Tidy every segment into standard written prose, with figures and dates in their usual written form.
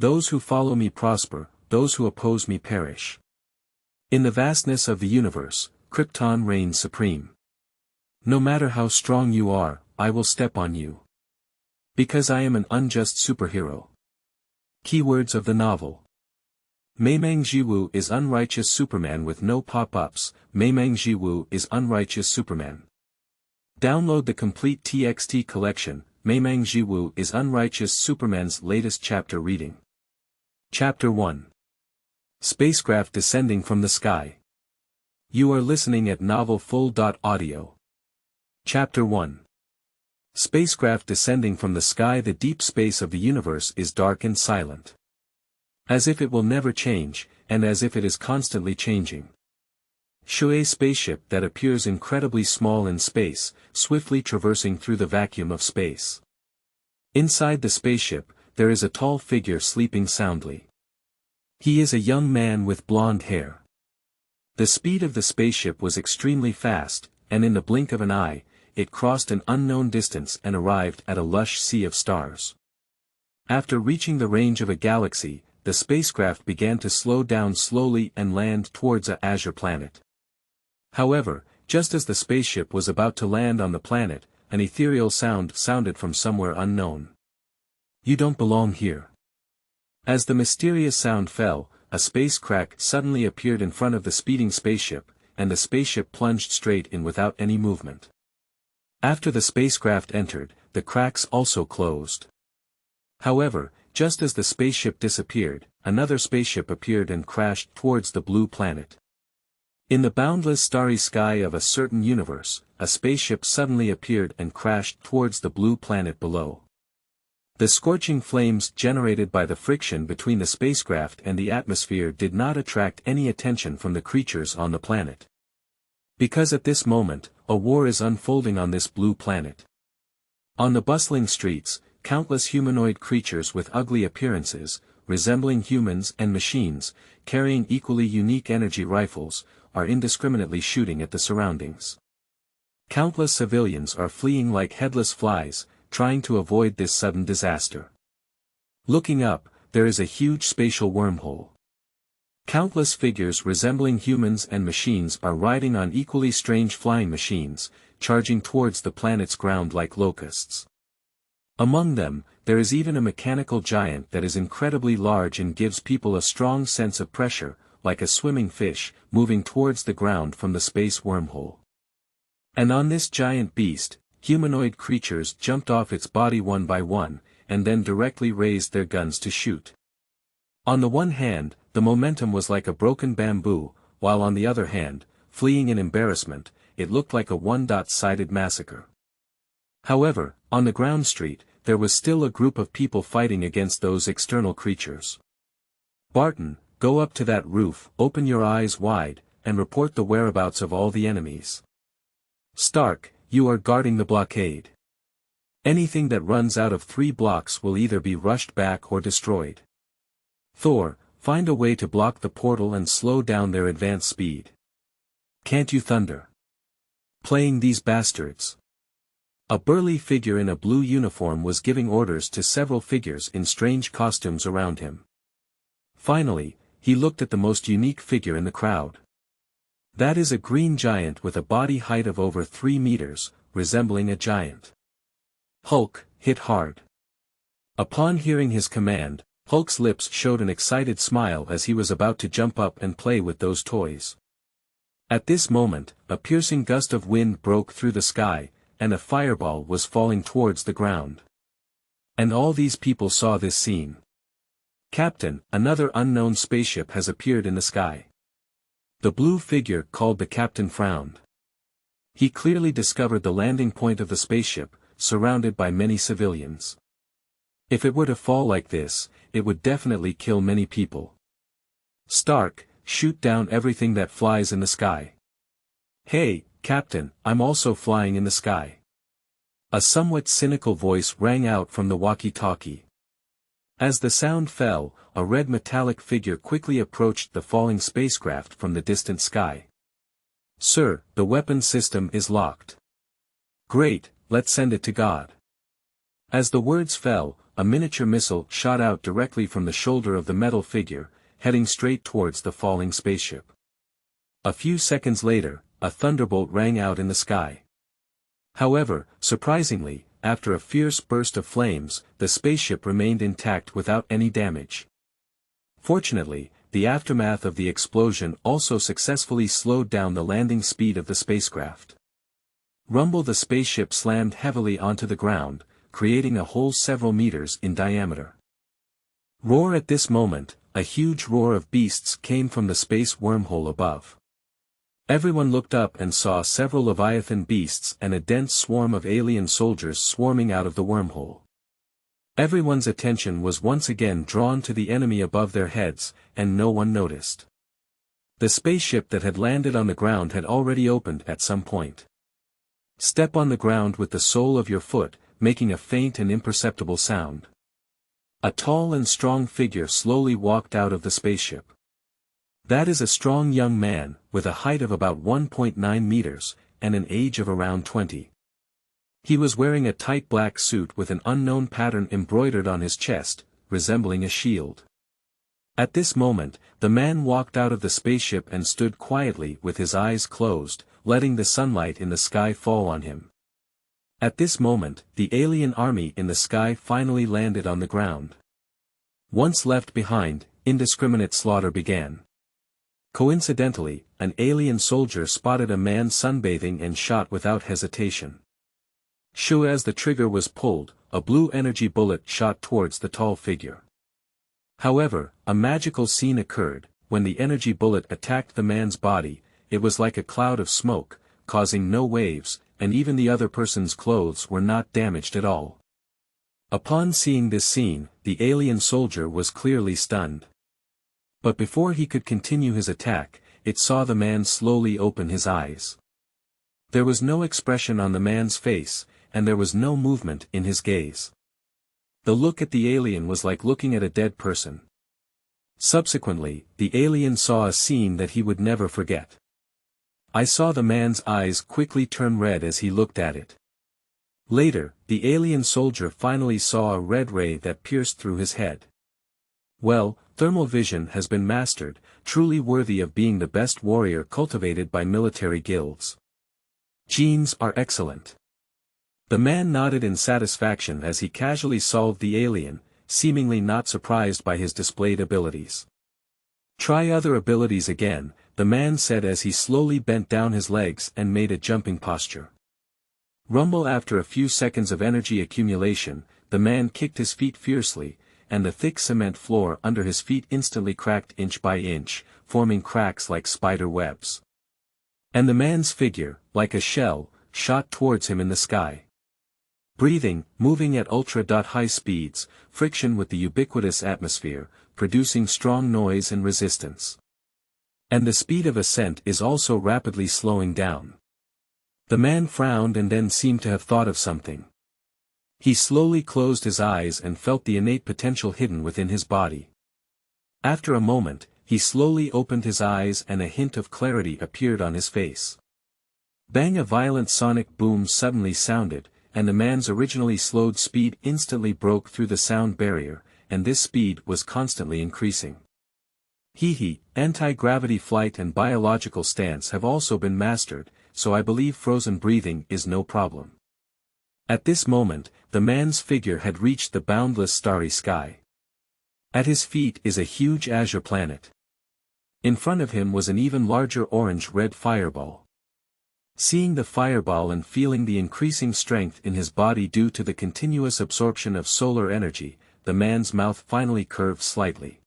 Those who follow me prosper, those who oppose me perish. In the vastness of the universe, Krypton reigns supreme. No matter how strong you are, I will step on you. Because I am an unjust superhero. Keywords of the novel.美漫之吾is unrighteous Superman with no pop-ups.美漫之吾is unrighteous Superman. Download the complete TXT collection.美漫之吾is unrighteous Superman's latest chapter reading. Chapter 1. Spacecraft Descending from the Sky. You are listening at novelfull.audio. Chapter 1. Spacecraft descending from the sky. The deep space of the universe is dark and silent. As if it will never change, and as if it is constantly changing. A spaceship that appears incredibly small in space, swiftly traversing through the vacuum of space. Inside the spaceship, there is a tall figure sleeping soundly. He is a young man with blonde hair. The speed of the spaceship was extremely fast, and in the blink of an eye, it crossed an unknown distance and arrived at a lush sea of stars. After reaching the range of a galaxy, the spacecraft began to slow down slowly and land towards a azure planet. However, just as the spaceship was about to land on the planet, an ethereal sound sounded from somewhere unknown. You don't belong here. As the mysterious sound fell, a space crack suddenly appeared in front of the speeding spaceship, and the spaceship plunged straight in without any movement. After the spacecraft entered, the cracks also closed. However, just as the spaceship disappeared, another spaceship appeared and crashed towards the blue planet. In the boundless starry sky of a certain universe, a spaceship suddenly appeared and crashed towards the blue planet below. The scorching flames generated by the friction between the spacecraft and the atmosphere did not attract any attention from the creatures on the planet. Because at this moment, a war is unfolding on this blue planet. On the bustling streets, countless humanoid creatures with ugly appearances, resembling humans and machines, carrying equally unique energy rifles, are indiscriminately shooting at the surroundings. Countless civilians are fleeing like headless flies, trying to avoid this sudden disaster. Looking up, there is a huge spatial wormhole. Countless figures resembling humans and machines are riding on equally strange flying machines, charging towards the planet's ground like locusts. Among them, there is even a mechanical giant that is incredibly large and gives people a strong sense of pressure, like a swimming fish, moving towards the ground from the space wormhole. And on this giant beast, humanoid creatures jumped off its body one by one, and then directly raised their guns to shoot. On the one hand, the momentum was like a broken bamboo, while on the other hand, fleeing in embarrassment, it looked like a one-sided massacre. However, on the ground street, there was still a group of people fighting against those external creatures. Barton, go up to that roof, open your eyes wide, and report the whereabouts of all the enemies. Stark, you are guarding the blockade. Anything that runs out of 3 blocks will either be rushed back or destroyed. Thor, find a way to block the portal and slow down their advance speed. Can't you thunder? Playing these bastards. A burly figure in a blue uniform was giving orders to several figures in strange costumes around him. Finally, he looked at the most unique figure in the crowd. That is a green giant with a body height of over 3 meters, resembling a giant. Hulk, hit hard. Upon hearing his command, Hulk's lips showed an excited smile as he was about to jump up and play with those toys. At this moment, a piercing gust of wind broke through the sky, and a fireball was falling towards the ground. And all these people saw this scene. Captain, another unknown spaceship has appeared in the sky. The blue figure called the captain frowned. He clearly discovered the landing point of the spaceship, surrounded by many civilians. If it were to fall like this, it would definitely kill many people. Stark, shoot down everything that flies in the sky. Hey, Captain, I'm also flying in the sky. A somewhat cynical voice rang out from the walkie-talkie. As the sound fell, a red metallic figure quickly approached the falling spacecraft from the distant sky. Sir, the weapon system is locked. Great, let's send it to God. As the words fell, a miniature missile shot out directly from the shoulder of the metal figure, heading straight towards the falling spaceship. A few seconds later, a thunderbolt rang out in the sky. However, surprisingly, after a fierce burst of flames, the spaceship remained intact without any damage. Fortunately, the aftermath of the explosion also successfully slowed down the landing speed of the spacecraft. Rumble, the spaceship slammed heavily onto the ground, creating a hole several meters in diameter. Roar. At this moment, a huge roar of beasts came from the space wormhole above. Everyone looked up and saw several Leviathan beasts and a dense swarm of alien soldiers swarming out of the wormhole. Everyone's attention was once again drawn to the enemy above their heads, and no one noticed. The spaceship that had landed on the ground had already opened at some point. Step on the ground with the sole of your foot, making a faint and imperceptible sound. A tall and strong figure slowly walked out of the spaceship. That is a strong young man, with a height of about 1.9 meters, and an age of around 20. He was wearing a tight black suit with an unknown pattern embroidered on his chest, resembling a shield. At this moment, the man walked out of the spaceship and stood quietly with his eyes closed, letting the sunlight in the sky fall on him. At this moment, the alien army in the sky finally landed on the ground. Once left behind, indiscriminate slaughter began. Coincidentally, an alien soldier spotted a man sunbathing and shot without hesitation. As the trigger was pulled, a blue energy bullet shot towards the tall figure. However, a magical scene occurred. When the energy bullet attacked the man's body, it was like a cloud of smoke, causing no waves, and even the other person's clothes were not damaged at all. Upon seeing this scene, the alien soldier was clearly stunned. But before he could continue his attack, it saw the man slowly open his eyes. There was no expression on the man's face, and there was no movement in his gaze. The look at the alien was like looking at a dead person. Subsequently, the alien saw a scene that he would never forget. I saw the man's eyes quickly turn red as he looked at it. Later, the alien soldier finally saw a red ray that pierced through his head. Well, thermal vision has been mastered, truly worthy of being the best warrior cultivated by military guilds. Genes are excellent. The man nodded in satisfaction as he casually solved the alien, seemingly not surprised by his displayed abilities. Try other abilities again, the man said as he slowly bent down his legs and made a jumping posture. Rumble. After a few seconds of energy accumulation, the man kicked his feet fiercely, and the thick cement floor under his feet instantly cracked inch by inch, forming cracks like spider webs. And the man's figure, like a shell, shot towards him in the sky. Breathing, moving at ultra-high speeds, friction with the ubiquitous atmosphere, producing strong noise and resistance. And the speed of ascent is also rapidly slowing down. The man frowned and then seemed to have thought of something. He slowly closed his eyes and felt the innate potential hidden within his body. After a moment, he slowly opened his eyes and a hint of clarity appeared on his face. Bang! A violent sonic boom suddenly sounded, and the man's originally slowed speed instantly broke through the sound barrier, and this speed was constantly increasing. Anti-gravity flight and biological stance have also been mastered, so I believe frozen breathing is no problem. At this moment, the man's figure had reached the boundless starry sky. At his feet is a huge azure planet. In front of him was an even larger orange-red fireball. Seeing the fireball and feeling the increasing strength in his body due to the continuous absorption of solar energy, the man's mouth finally curved slightly.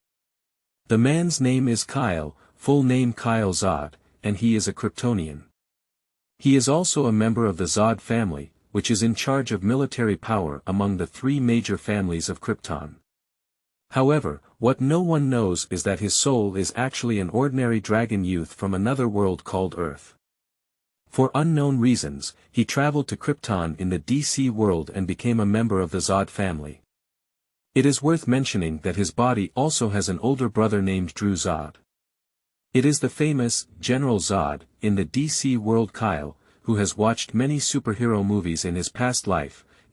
The man's name is Kyle, full name Kyle Zod, and he is a Kryptonian. He is also a member of the Zod family, which is in charge of military power among the three major families of Krypton. However, what no one knows is that his soul is actually an ordinary dragon youth from another world called Earth. For unknown reasons, he traveled to Krypton in the DC world and became a member of the Zod family. It is worth mentioning that his body also has an older brother named Drew Zod. It is the famous General Zod, in the DC world Kyle, who has watched many superhero movies in his past life,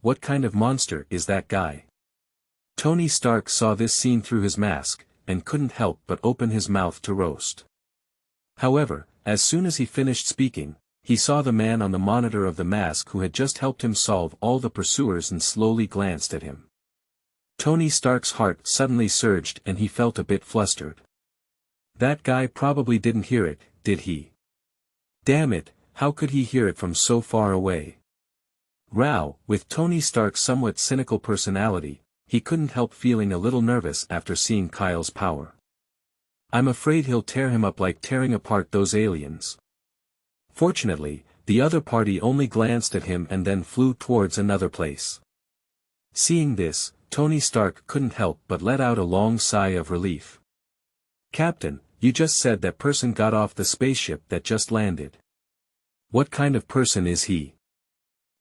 What kind of monster is that guy? Tony Stark saw this scene through his mask, and couldn't help but open his mouth to roast. However, as soon as he finished speaking, he saw the man on the monitor of the mask who had just helped him solve all the pursuers and slowly glanced at him. Tony Stark's heart suddenly surged and he felt a bit flustered. That guy probably didn't hear it, did he? Damn it, how could he hear it from so far away? With Tony Stark's somewhat cynical personality, he couldn't help feeling a little nervous after seeing Kyle's power. I'm afraid he'll tear him up like tearing apart those aliens. Fortunately, the other party only glanced at him and then flew towards another place. Seeing this, Tony Stark couldn't help but let out a long sigh of relief. Captain, you just said that person got off the spaceship that just landed. What kind of person is he?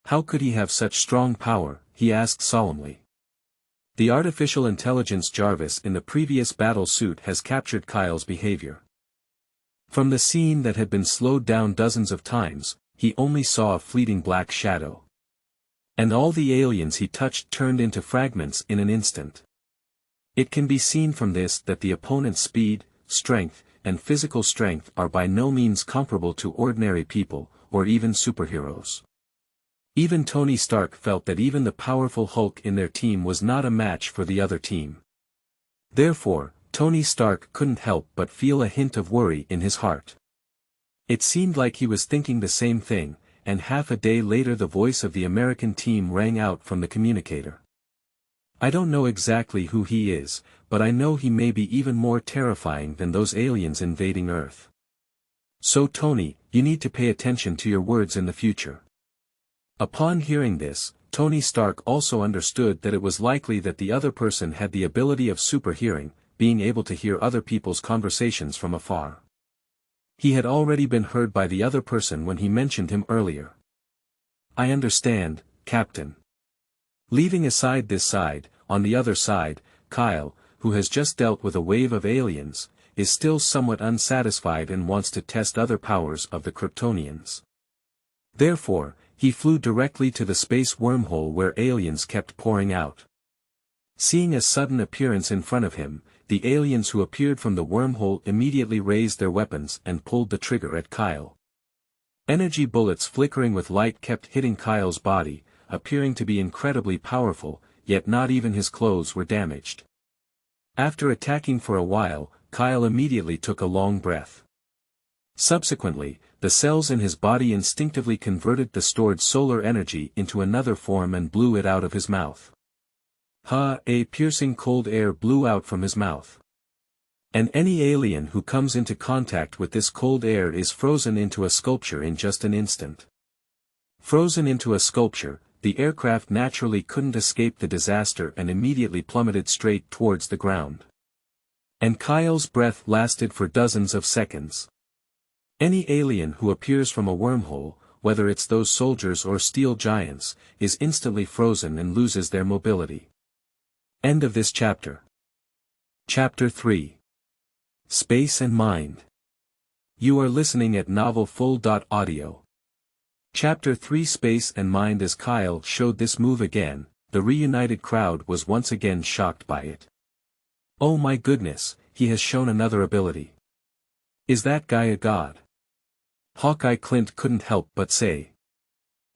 How could he have such strong power? He asked solemnly. The artificial intelligence Jarvis in the previous battle suit has captured Kyle's behavior. From the scene that had been slowed down dozens of times, he only saw a fleeting black shadow. And all the aliens he touched turned into fragments in an instant. It can be seen from this that the opponent's speed, strength, and physical strength are by no means comparable to ordinary people, or even superheroes. Even Tony Stark felt that even the powerful Hulk in their team was not a match for the other team. Therefore, Tony Stark couldn't help but feel a hint of worry in his heart. It seemed like he was thinking the same thing, and half a day later the voice of the American team rang out from the communicator. I don't know exactly who he is, but I know he may be even more terrifying than those aliens invading Earth. So Tony, you need to pay attention to your words in the future. Upon hearing this, Tony Stark also understood that it was likely that the other person had the ability of super hearing, being able to hear other people's conversations from afar. He had already been heard by the other person when he mentioned him earlier. I understand, Captain. Leaving aside this side, on the other side, Kyle, who has just dealt with a wave of aliens, is still somewhat unsatisfied and wants to test other powers of the Kryptonians. Therefore, he flew directly to the space wormhole where aliens kept pouring out. Seeing a sudden appearance in front of him, the aliens who appeared from the wormhole immediately raised their weapons and pulled the trigger at Kyle. Energy bullets flickering with light kept hitting Kyle's body, appearing to be incredibly powerful, yet not even his clothes were damaged. After attacking for a while, Kyle immediately took a long breath. Subsequently, the cells in his body instinctively converted the stored solar energy into another form and blew it out of his mouth. A piercing cold air blew out from his mouth. And any alien who comes into contact with this cold air is frozen into a sculpture in just an instant. Frozen into a sculpture, the aircraft naturally couldn't escape the disaster and immediately plummeted straight towards the ground. And Kyle's breath lasted for dozens of seconds. Any alien who appears from a wormhole, whether it's those soldiers or steel giants, is instantly frozen and loses their mobility. End of this chapter. Chapter 3. Space and Mind. You are listening at novelfull.audio. Chapter 3 Space and Mind. As Kyle showed this move again, the reunited crowd was once again shocked by it. Oh my goodness, he has shown another ability. Is that guy a god? Hawkeye Clint couldn't help but say.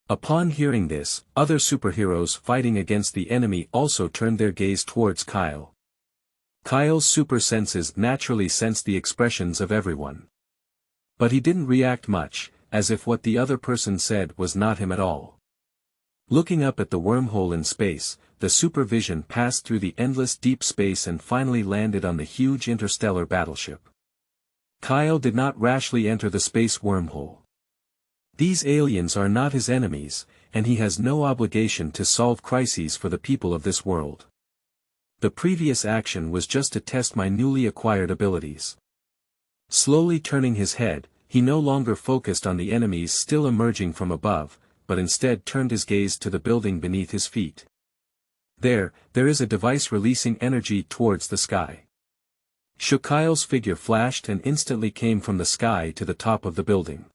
Upon hearing this, other superheroes fighting against the enemy also turned their gaze towards Kyle. Kyle's super senses naturally sensed the expressions of everyone. But he didn't react much, as if what the other person said was not him at all. Looking up at the wormhole in space, the supervision passed through the endless deep space and finally landed on the huge interstellar battleship. Kyle did not rashly enter the space wormhole. These aliens are not his enemies, and he has no obligation to solve crises for the people of this world. The previous action was just to test my newly acquired abilities. Slowly turning his head, he no longer focused on the enemies still emerging from above, but instead turned his gaze to the building beneath his feet. There is a device releasing energy towards the sky. Kyle's figure flashed and instantly came from the sky to the top of the building.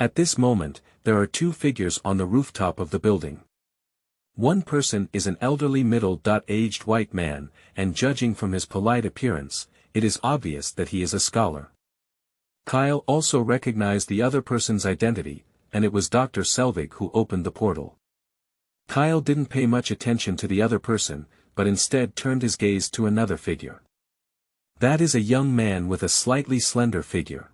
At this moment, there are two figures on the rooftop of the building. One person is an elderly middle-aged white man, and judging from his polite appearance, it is obvious that he is a scholar. Kyle also recognized the other person's identity, and it was Dr. Selvig who opened the portal. Kyle didn't pay much attention to the other person, but instead turned his gaze to another figure. That is a young man with a slightly slender figure.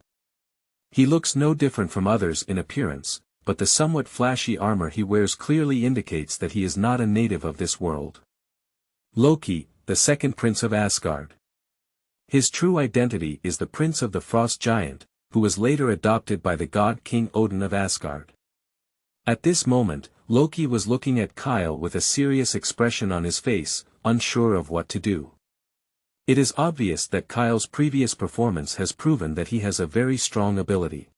He looks no different from others in appearance, but the somewhat flashy armor he wears clearly indicates that he is not a native of this world. Loki, the second prince of Asgard. His true identity is the prince of the Frost Giant, who was later adopted by the god King Odin of Asgard. At this moment, Loki was looking at Kyle with a serious expression on his face, unsure of what to do. It is obvious that Kyle's previous performance has proven that he has a very strong ability.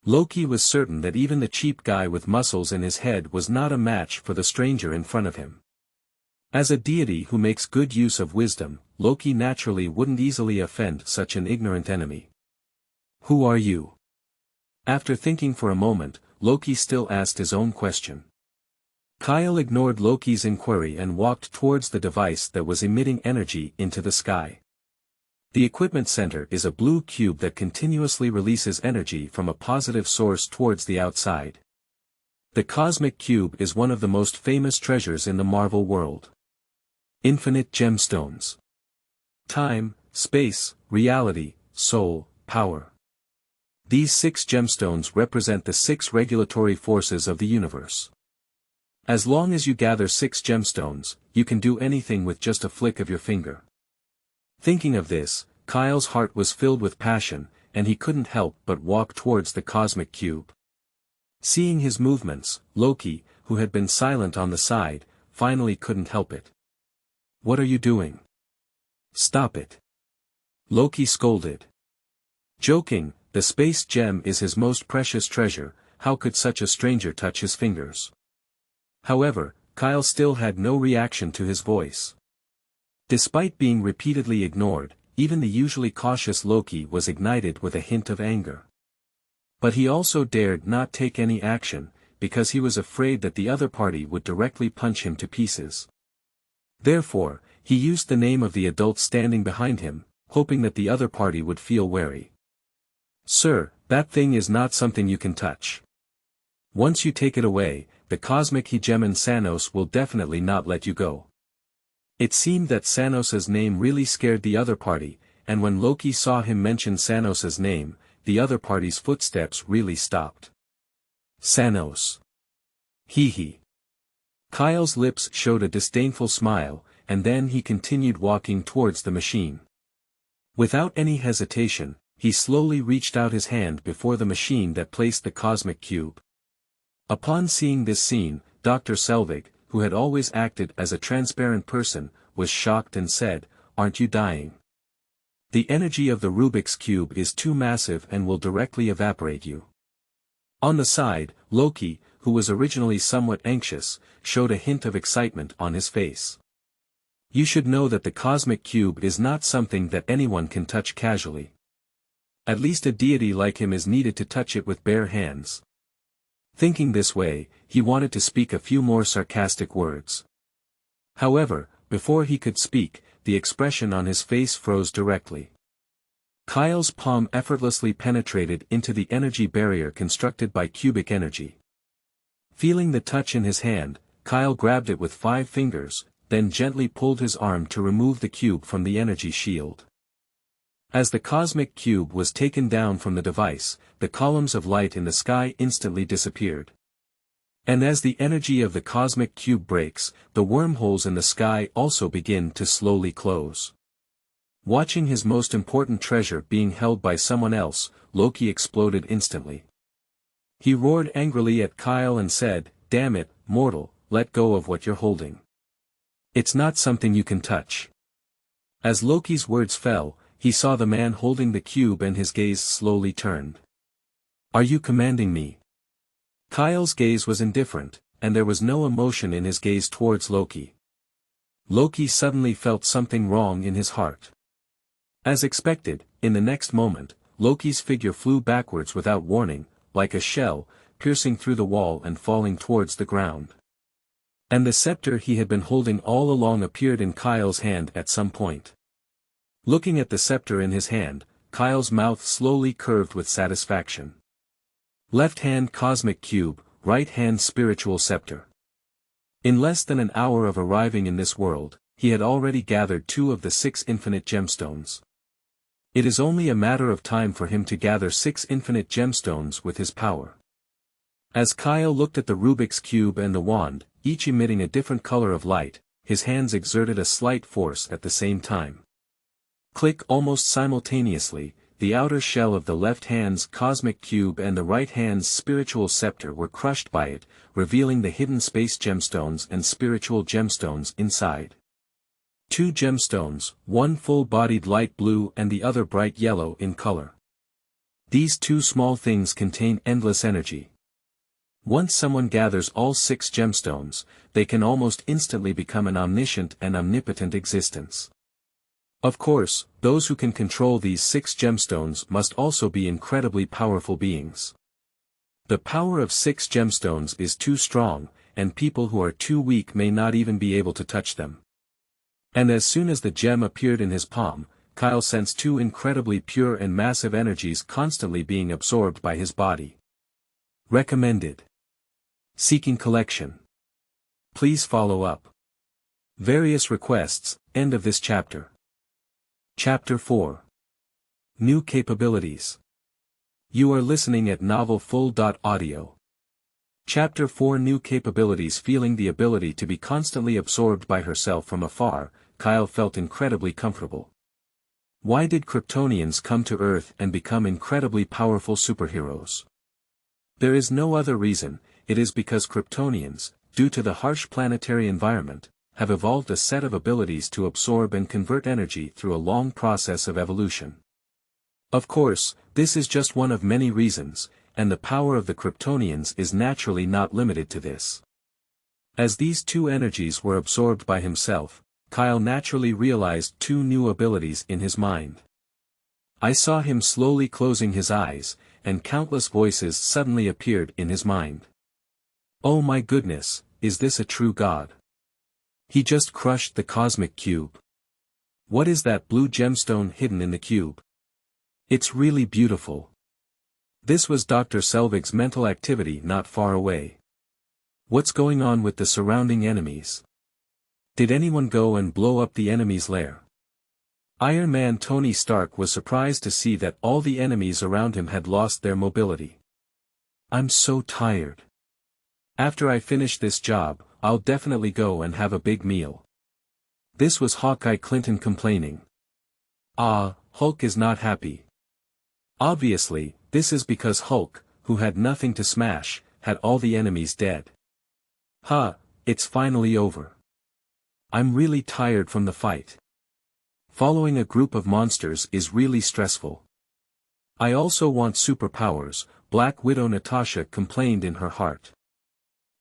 Loki was certain that even the cheap guy with muscles in his head was not a match for the stranger in front of him. As a deity who makes good use of wisdom, Loki naturally wouldn't easily offend such an ignorant enemy. "Who are you?" After thinking for a moment, Loki still asked his own question. Kyle ignored Loki's inquiry and walked towards the device that was emitting energy into the sky. The equipment center is a blue cube that continuously releases energy from a positive source towards the outside. The cosmic cube is one of the most famous treasures in the Marvel world. Infinite gemstones. Time, space, reality, soul, power. These 6 gemstones represent the 6 regulatory forces of the universe. As long as you gather 6 gemstones, you can do anything with just a flick of your finger. Thinking of this, Kyle's heart was filled with passion, and he couldn't help but walk towards the cosmic cube. Seeing his movements, Loki, who had been silent on the side, finally couldn't help it. "What are you doing? Stop it!" Loki scolded. Joking, the space gem is his most precious treasure, how could such a stranger touch his fingers? However, Kyle still had no reaction to his voice. Despite being repeatedly ignored, even the usually cautious Loki was ignited with a hint of anger. But he also dared not take any action, because he was afraid that the other party would directly punch him to pieces. Therefore, he used the name of the adult standing behind him, hoping that the other party would feel wary. "Sir, that thing is not something you can touch. Once you take it away, the cosmic hegemon Thanos will definitely not let you go." It seemed that Thanos's name really scared the other party, and when Loki saw him mention Thanos's name, the other party's footsteps really stopped. "Thanos. Hee hee." Kyle's lips showed a disdainful smile, and then he continued walking towards the machine. Without any hesitation, he slowly reached out his hand before the machine that placed the cosmic cube. Upon seeing this scene, Dr. Selvig, who had always acted as a transparent person, was shocked and said, "Aren't you dying? The energy of the Rubik's Cube is too massive and will directly evaporate you." On the side, Loki, who was originally somewhat anxious, showed a hint of excitement on his face. "You should know that the cosmic cube is not something that anyone can touch casually. At least a deity like him is needed to touch it with bare hands." Thinking this way, he wanted to speak a few more sarcastic words. However, before he could speak, the expression on his face froze directly. Kyle's palm effortlessly penetrated into the energy barrier constructed by cubic energy. Feeling the touch in his hand, Kyle grabbed it with 5 fingers, then gently pulled his arm to remove the cube from the energy shield. As the cosmic cube was taken down from the device, the columns of light in the sky instantly disappeared. And as the energy of the cosmic cube breaks, the wormholes in the sky also begin to slowly close. Watching his most important treasure being held by someone else, Loki exploded instantly. He roared angrily at Kyle and said, "Damn it, mortal, let go of what you're holding. It's not something you can touch." As Loki's words fell, he saw the man holding the cube and his gaze slowly turned. "Are you commanding me?" Kyle's gaze was indifferent, and there was no emotion in his gaze towards Loki. Loki suddenly felt something wrong in his heart. As expected, in the next moment, Loki's figure flew backwards without warning, like a shell, piercing through the wall and falling towards the ground. And the scepter he had been holding all along appeared in Kyle's hand at some point. Looking at the scepter in his hand, Kyle's mouth slowly curved with satisfaction. Left hand cosmic cube, right hand spiritual scepter. In less than an hour of arriving in this world, he had already gathered 2 of the 6 infinite gemstones. It is only a matter of time for him to gather 6 infinite gemstones with his power. As Kyle looked at the Rubik's Cube and the wand, each emitting a different color of light, his hands exerted a slight force at the same time. Click almost simultaneously, the outer shell of the left hand's cosmic cube and the right hand's spiritual scepter were crushed by it, revealing the hidden space gemstones and spiritual gemstones inside. 2 gemstones, one full-bodied light blue and the other bright yellow in color. These 2 small things contain endless energy. Once someone gathers all 6 gemstones, they can almost instantly become an omniscient and omnipotent existence. Of course, those who can control these 6 gemstones must also be incredibly powerful beings. The power of 6 gemstones is too strong, and people who are too weak may not even be able to touch them. And as soon as the gem appeared in his palm, Kyle sensed 2 incredibly pure and massive energies constantly being absorbed by his body. Recommended. Seeking collection. Please follow up. Various requests, end of this chapter. Chapter 4. New Capabilities. You are listening at novelfull.audio. Chapter 4 New Capabilities. Feeling the ability to be constantly absorbed by herself from afar, Kyle felt incredibly comfortable. Why did Kryptonians come to Earth and become incredibly powerful superheroes? There is no other reason. It is because Kryptonians, due to the harsh planetary environment, have evolved a set of abilities to absorb and convert energy through a long process of evolution. Of course, this is just one of many reasons, and the power of the Kryptonians is naturally not limited to this. As these 2 energies were absorbed by himself, Kyle naturally realized 2 new abilities in his mind. I saw him slowly closing his eyes, and countless voices suddenly appeared in his mind. Oh my goodness, is this a true god? He just crushed the cosmic cube. What is that blue gemstone hidden in the cube? It's really beautiful. This was Dr. Selvig's mental activity not far away. What's going on with the surrounding enemies? Did anyone go and blow up the enemy's lair? Iron Man Tony Stark was surprised to see that all the enemies around him had lost their mobility. I'm so tired. After I finish this job, I'll definitely go and have a big meal. This was Hawkeye Clinton complaining. Hulk is not happy. Obviously, this is because Hulk, who had nothing to smash, had all the enemies dead. It's finally over. I'm really tired from the fight. Following a group of monsters is really stressful. I also want superpowers, Black Widow Natasha complained in her heart.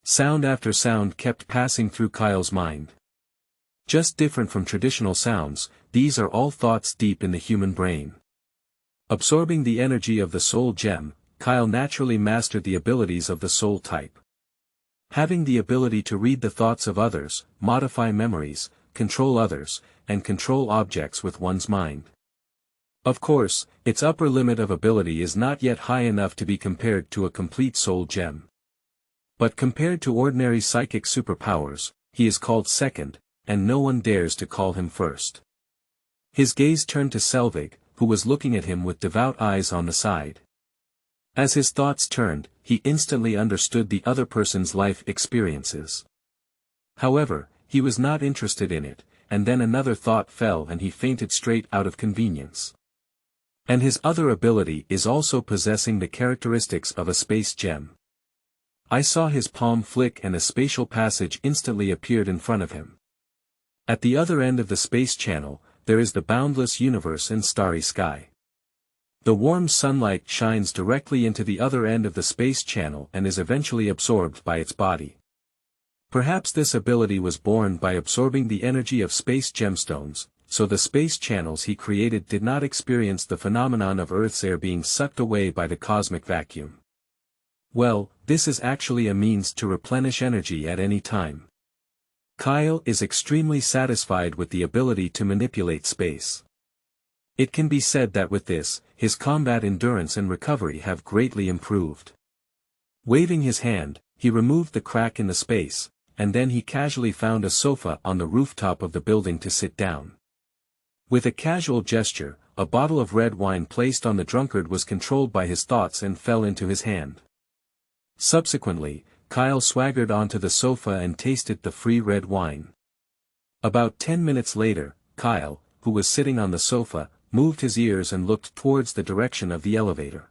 Sound after sound kept passing through Kyle's mind. Just different from traditional sounds, these are all thoughts deep in the human brain. Absorbing the energy of the soul gem, Kyle naturally mastered the abilities of the soul type. Having the ability to read the thoughts of others, modify memories, control others, and control objects with one's mind. Of course, its upper limit of ability is not yet high enough to be compared to a complete soul gem. But compared to ordinary psychic superpowers, he is called second, and no one dares to call him first. His gaze turned to Selvig, who was looking at him with devout eyes on the side. As his thoughts turned, he instantly understood the other person's life experiences. However, he was not interested in it, and then another thought fell and he fainted straight out of convenience. And his other ability is also possessing the characteristics of a space gem. I saw his palm flick and a spatial passage instantly appeared in front of him. At the other end of the space channel, there is the boundless universe and starry sky. The warm sunlight shines directly into the other end of the space channel and is eventually absorbed by its body. Perhaps this ability was born by absorbing the energy of space gemstones, so the space channels he created did not experience the phenomenon of Earth's air being sucked away by the cosmic vacuum. Well, this is actually a means to replenish energy at any time. Kyle is extremely satisfied with the ability to manipulate space. It can be said that with this, his combat endurance and recovery have greatly improved. Waving his hand, he removed the crack in the space, and then he casually found a sofa on the rooftop of the building to sit down. With a casual gesture, a bottle of red wine placed on the drunkard was controlled by his thoughts and fell into his hand. Subsequently, Kyle swaggered onto the sofa and tasted the free red wine. About 10 minutes later, Kyle, who was sitting on the sofa, moved his ears and looked towards the direction of the elevator.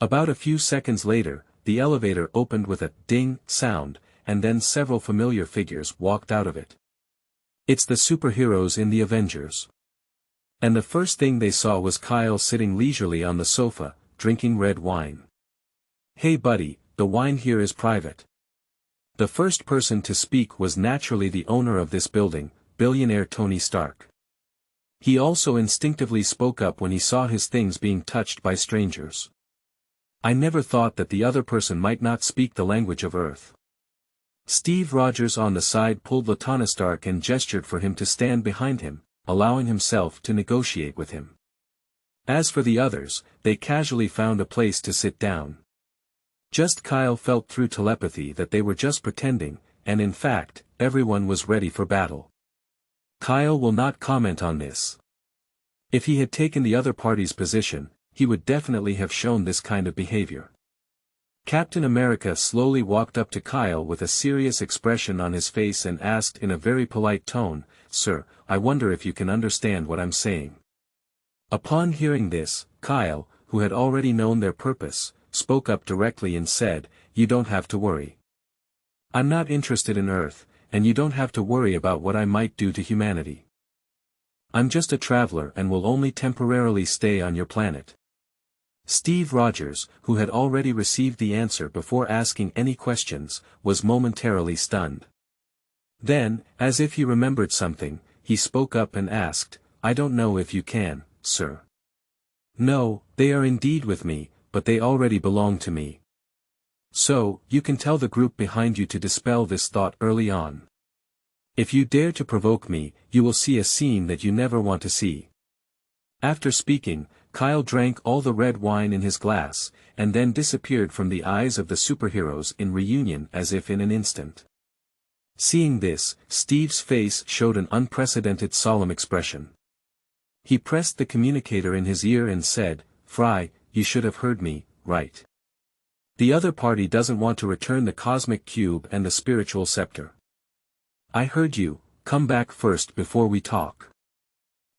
About a few seconds later, the elevator opened with a ding sound, and then several familiar figures walked out of it. It's the superheroes in the Avengers. And the first thing they saw was Kyle sitting leisurely on the sofa, drinking red wine. "Hey buddy, the wine here is private." The first person to speak was naturally the owner of this building, billionaire Tony Stark. He also instinctively spoke up when he saw his things being touched by strangers. "I never thought that the other person might not speak the language of Earth." Steve Rogers on the side pulled Latana Stark and gestured for him to stand behind him, allowing himself to negotiate with him. As for the others, they casually found a place to sit down. Just Kyle felt through telepathy that they were just pretending, and in fact, everyone was ready for battle. Kyle will not comment on this. If he had taken the other party's position, he would definitely have shown this kind of behavior. Captain America slowly walked up to Kyle with a serious expression on his face and asked in a very polite tone, "Sir, I wonder if you can understand what I'm saying." Upon hearing this, Kyle, who had already known their purpose, spoke up directly and said, "You don't have to worry. I'm not interested in Earth, and you don't have to worry about what I might do to humanity. I'm just a traveler and will only temporarily stay on your planet." Steve Rogers, who had already received the answer before asking any questions, was momentarily stunned. Then, as if he remembered something, he spoke up and asked, "I don't know if you can, sir." "No, they are indeed with me, but they already belong to me. So, you can tell the group behind you to dispel this thought early on. If you dare to provoke me, you will see a scene that you never want to see." After speaking, Kyle drank all the red wine in his glass, and then disappeared from the eyes of the superheroes in reunion as if in an instant. Seeing this, Steve's face showed an unprecedented solemn expression. He pressed the communicator in his ear and said, "Fry, you should have heard me, right? The other party doesn't want to return the cosmic cube and the spiritual scepter. I heard you, come back first before we talk."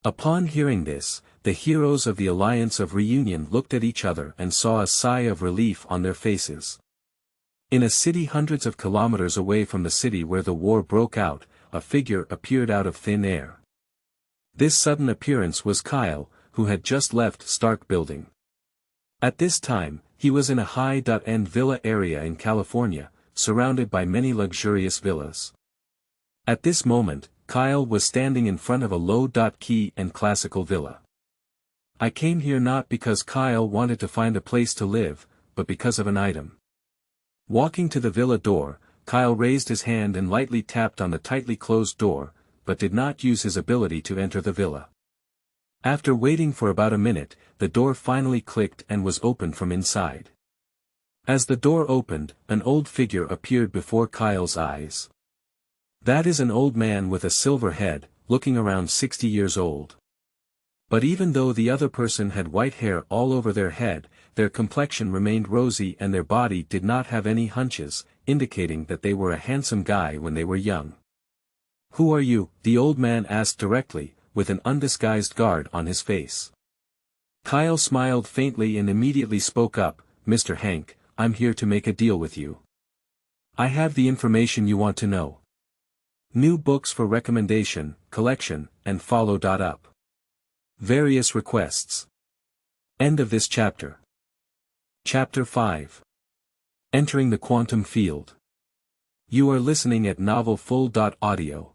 Upon hearing this, the heroes of the Alliance of Reunion looked at each other and saw a sigh of relief on their faces. In a city hundreds of kilometers away from the city where the war broke out, a figure appeared out of thin air. This sudden appearance was Kyle, who had just left Stark Building. At this time, he was in a high-end villa area in California, surrounded by many luxurious villas. At this moment, Kyle was standing in front of a low-key and classical villa. "I came here not because Kyle wanted to find a place to live, but because of an item." Walking to the villa door, Kyle raised his hand and lightly tapped on the tightly closed door, but did not use his ability to enter the villa. After waiting for about a minute, the door finally clicked and was opened from inside. As the door opened, an old figure appeared before Kyle's eyes. That is an old man with a silver head, looking around 60 years old. But even though the other person had white hair all over their head, their complexion remained rosy and their body did not have any hunches, indicating that they were a handsome guy when they were young. "Who are you?" the old man asked directly, with an undisguised guard on his face. Kyle smiled faintly and immediately spoke up, "Mr. Hank, I'm here to make a deal with you. I have the information you want to know. New books for recommendation, collection, and follow-up. Various requests. End of this chapter. Chapter 5. Entering the Quantum Field. You are listening at novelfull.audio.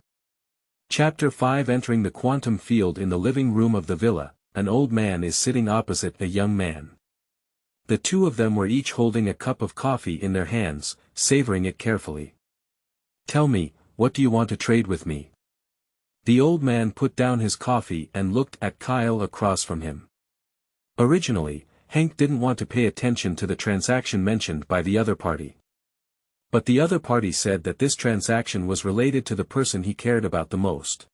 Chapter 5. Entering the Quantum Field. In the living room of the villa, an old man is sitting opposite a young man. The two of them were each holding a cup of coffee in their hands, savoring it carefully. "Tell me, what do you want to trade with me?" The old man put down his coffee and looked at Kyle across from him. Originally, Hank didn't want to pay attention to the transaction mentioned by the other party. But the other party said that this transaction was related to the person he cared about the most.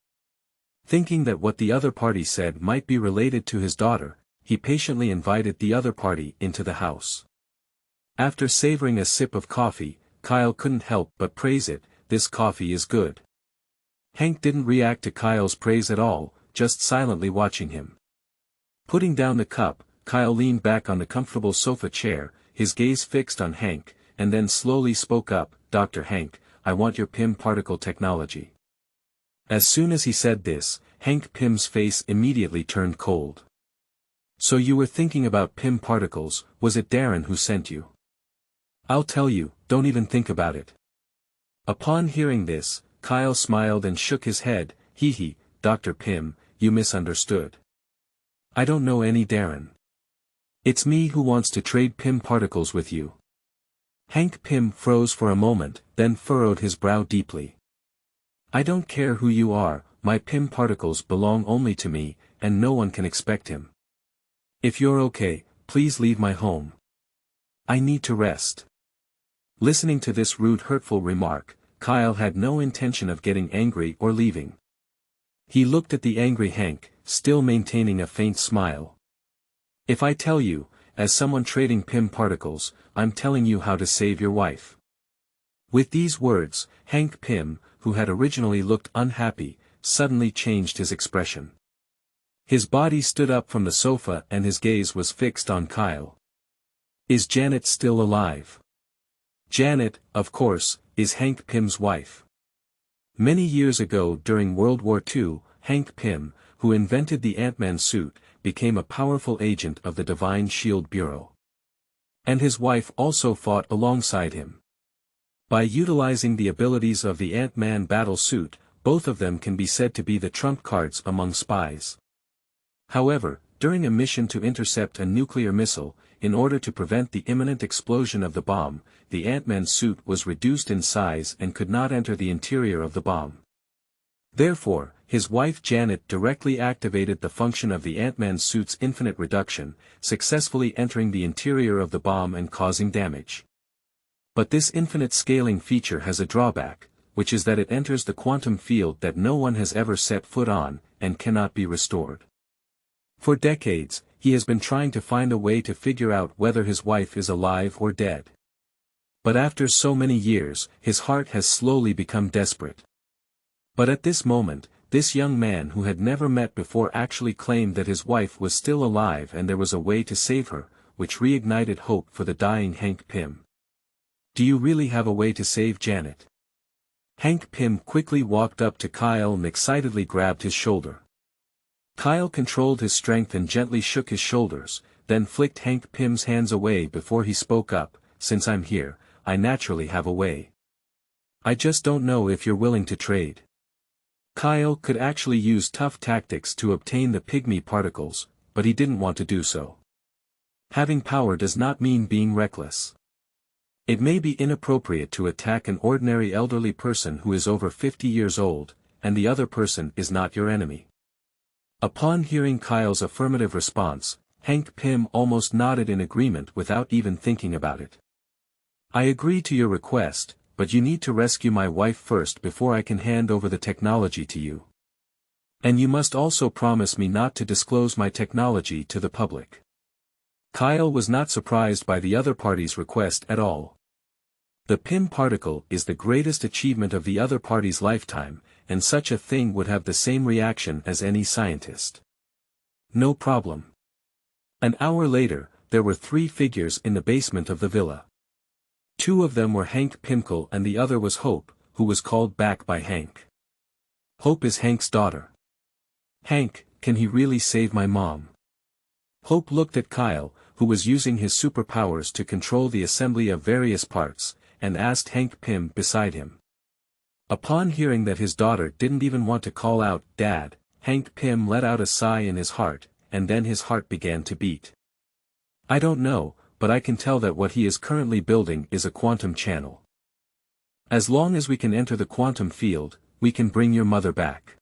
Thinking that what the other party said might be related to his daughter, he patiently invited the other party into the house. After savoring a sip of coffee, Kyle couldn't help but praise it. "This coffee is good." Hank didn't react to Kyle's praise at all, just silently watching him. Putting down the cup, Kyle leaned back on the comfortable sofa chair, his gaze fixed on Hank, and then slowly spoke up, "Dr. Hank, I want your PIM particle technology." As soon as he said this, Hank Pym's face immediately turned cold. "So you were thinking about PIM particles, was it Darren who sent you?" "I'll tell you, don't even think about it." Upon hearing this, Kyle smiled and shook his head. Hee, Dr. Pym, you misunderstood. I don't know any Darren. It's me who wants to trade PIM particles with you." Hank Pym froze for a moment, then furrowed his brow deeply. "I don't care who you are, my PIM particles belong only to me, and no one can expect him. If you're okay, please leave my home. I need to rest." Listening to this rude, hurtful remark, Kyle had no intention of getting angry or leaving. He looked at the angry Hank, still maintaining a faint smile. "If I tell you, as someone trading PIM particles, I'm telling you how to save your wife." With these words, Hank Pym, who had originally looked unhappy, suddenly changed his expression. His body stood up from the sofa and his gaze was fixed on Kyle. "Is Janet still alive?" Janet, of course, is Hank Pym's wife. Many years ago during World War II, Hank Pym, who invented the Ant-Man suit, became a powerful agent of the Divine Shield Bureau. And his wife also fought alongside him. By utilizing the abilities of the Ant-Man battle suit, both of them can be said to be the trump cards among spies. However, during a mission to intercept a nuclear missile, in order to prevent the imminent explosion of the bomb, the Ant-Man suit was reduced in size and could not enter the interior of the bomb. Therefore, his wife Janet directly activated the function of the Ant-Man suit's infinite reduction, successfully entering the interior of the bomb and causing damage. But this infinite scaling feature has a drawback, which is that it enters the quantum field that no one has ever set foot on, and cannot be restored. For decades, he has been trying to find a way to figure out whether his wife is alive or dead. But after so many years, his heart has slowly become desperate. But at this moment, this young man who had never met before actually claimed that his wife was still alive and there was a way to save her, which reignited hope for the dying Hank Pym. "Do you really have a way to save Janet?" Hank Pym quickly walked up to Kyle and excitedly grabbed his shoulder. Kyle controlled his strength and gently shook his shoulders, then flicked Hank Pym's hands away before he spoke up, "Since I'm here, I naturally have a way. I just don't know if you're willing to trade." Kyle could actually use tough tactics to obtain the pygmy particles, but he didn't want to do so. Having power does not mean being reckless. It may be inappropriate to attack an ordinary elderly person who is over 50 years old, and the other person is not your enemy. Upon hearing Kyle's affirmative response, Hank Pym almost nodded in agreement without even thinking about it. "I agree to your request, but you need to rescue my wife first before I can hand over the technology to you. And you must also promise me not to disclose my technology to the public." Kyle was not surprised by the other party's request at all. The PIM particle is the greatest achievement of the other party's lifetime, and such a thing would have the same reaction as any scientist. No problem. An hour later, there were 3 figures in the basement of the villa. 2 of them were Hank Pymkle and the other was Hope, who was called back by Hank. Hope is Hank's daughter. "Hank, can he really save my mom?" Hope looked at Kyle, who was using his superpowers to control the assembly of various parts, and asked Hank Pym beside him. Upon hearing that his daughter didn't even want to call out, "Dad," Hank Pym let out a sigh in his heart, and then his heart began to beat. "I don't know, but I can tell that what he is currently building is a quantum channel. As long as we can enter the quantum field, we can bring your mother back."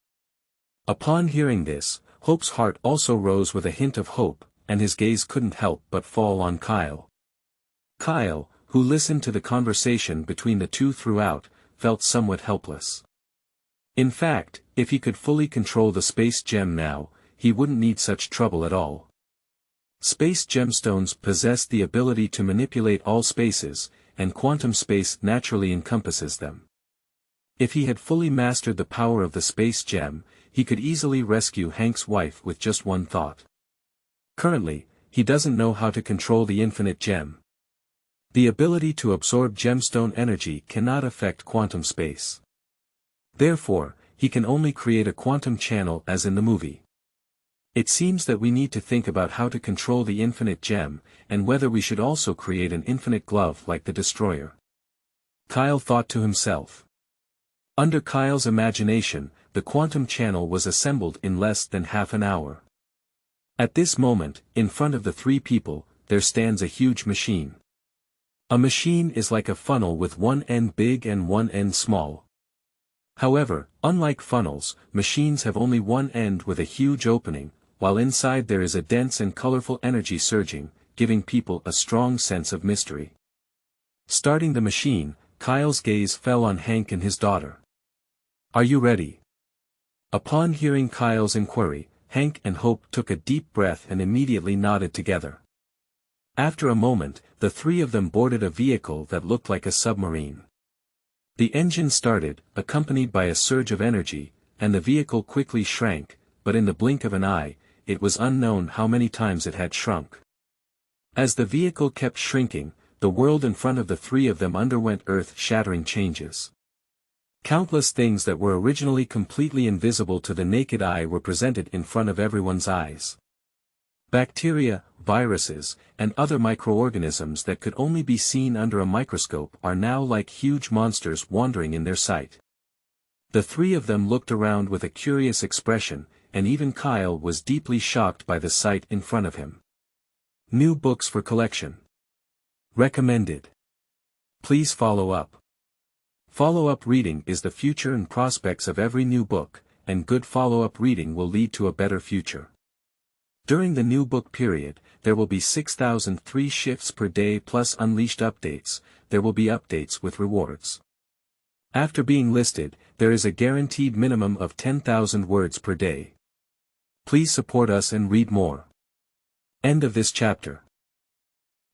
Upon hearing this, Hope's heart also rose with a hint of hope, and his gaze couldn't help but fall on Kyle. Kyle, who listened to the conversation between the two throughout, felt somewhat helpless. In fact, if he could fully control the space gem now, he wouldn't need such trouble at all. Space gemstones possess the ability to manipulate all spaces, and quantum space naturally encompasses them. If he had fully mastered the power of the space gem, he could easily rescue Hank's wife with just one thought. Currently, he doesn't know how to control the infinite gem. The ability to absorb gemstone energy cannot affect quantum space. Therefore, he can only create a quantum channel as in the movie. It seems that we need to think about how to control the infinite gem, and whether we should also create an infinite glove like the Destroyer. Kyle thought to himself. Under Kyle's imagination, the quantum channel was assembled in less than half an hour. At this moment, in front of the three people, there stands a huge machine. A machine is like a funnel with one end big and one end small. However, unlike funnels, machines have only one end with a huge opening, while inside there is a dense and colorful energy surging, giving people a strong sense of mystery. Starting the machine, Kyle's gaze fell on Hank and his daughter. "Are you ready?" Upon hearing Kyle's inquiry, Hank and Hope took a deep breath and immediately nodded together. After a moment, the three of them boarded a vehicle that looked like a submarine. The engine started, accompanied by a surge of energy, and the vehicle quickly shrank, but in the blink of an eye, it was unknown how many times it had shrunk. As the vehicle kept shrinking, the world in front of the three of them underwent earth-shattering changes. Countless things that were originally completely invisible to the naked eye were presented in front of everyone's eyes. Bacteria, viruses, and other microorganisms that could only be seen under a microscope are now like huge monsters wandering in their sight. The three of them looked around with a curious expression, and even Kyle was deeply shocked by the sight in front of him. New books for collection. Recommended. Please follow up. Follow-up reading is the future and prospects of every new book, and good follow-up reading will lead to a better future. During the new book period, there will be 6,003 shifts per day plus unleashed updates. There will be updates with rewards. After being listed, there is a guaranteed minimum of 10,000 words per day. Please support us and read more. End of this chapter.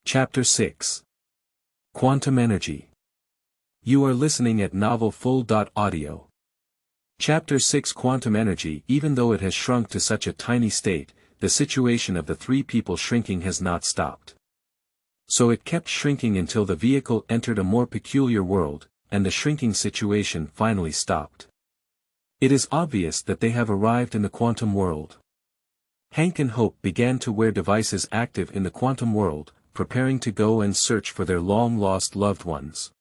Chapter 6. Quantum Energy. You are listening at novelfull.audio. Chapter 6 Quantum Energy. Even though it has shrunk to such a tiny state, the situation of the three people shrinking has not stopped. So it kept shrinking until the vehicle entered a more peculiar world, and the shrinking situation finally stopped. It is obvious that they have arrived in the quantum world. Hank and Hope began to wear devices active in the quantum world, preparing to go and search for their long-lost loved ones.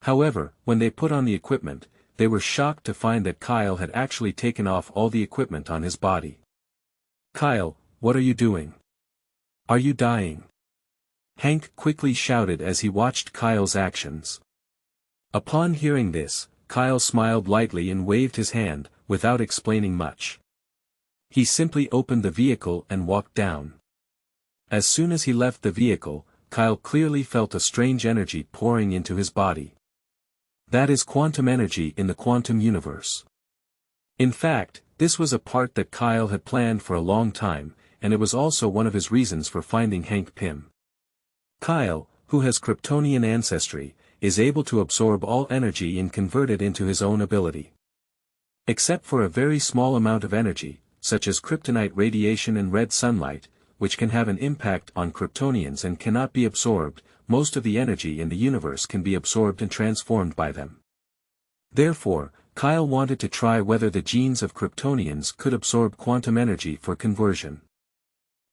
However, when they put on the equipment, they were shocked to find that Kyle had actually taken off all the equipment on his body. "Kyle, what are you doing? Are you dying?" Hank quickly shouted as he watched Kyle's actions. Upon hearing this, Kyle smiled lightly and waved his hand, without explaining much. He simply opened the vehicle and walked down. As soon as he left the vehicle, Kyle clearly felt a strange energy pouring into his body. That is quantum energy in the quantum universe. In fact, this was a part that Kyle had planned for a long time, and it was also one of his reasons for finding Hank Pym. Kyle, who has Kryptonian ancestry, is able to absorb all energy and convert it into his own ability. Except for a very small amount of energy, such as kryptonite radiation and red sunlight, which can have an impact on Kryptonians and cannot be absorbed, most of the energy in the universe can be absorbed and transformed by them. Therefore, Kyle wanted to try whether the genes of Kryptonians could absorb quantum energy for conversion.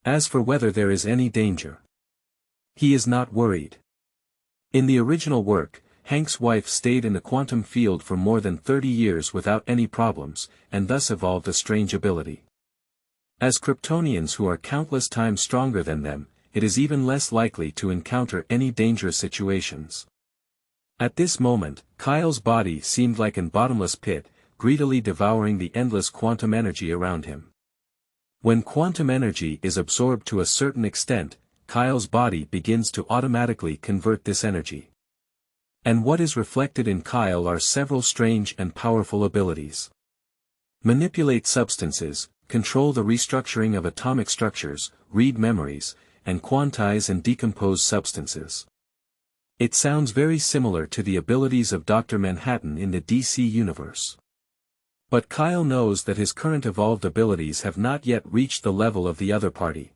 As for whether there is any danger, he is not worried. In the original work, Hank's wife stayed in the quantum field for more than 30 years without any problems, and thus evolved a strange ability. As Kryptonians who are countless times stronger than them, it is even less likely to encounter any dangerous situations. At this moment, Kyle's body seemed like an bottomless pit, greedily devouring the endless quantum energy around him. When quantum energy is absorbed to a certain extent, Kyle's body begins to automatically convert this energy. And what is reflected in Kyle are several strange and powerful abilities. Manipulate substances, control the restructuring of atomic structures, read memories, and quantize and decompose substances. It sounds very similar to the abilities of Dr. Manhattan in the DC universe. But Kyle knows that his current evolved abilities have not yet reached the level of the other party.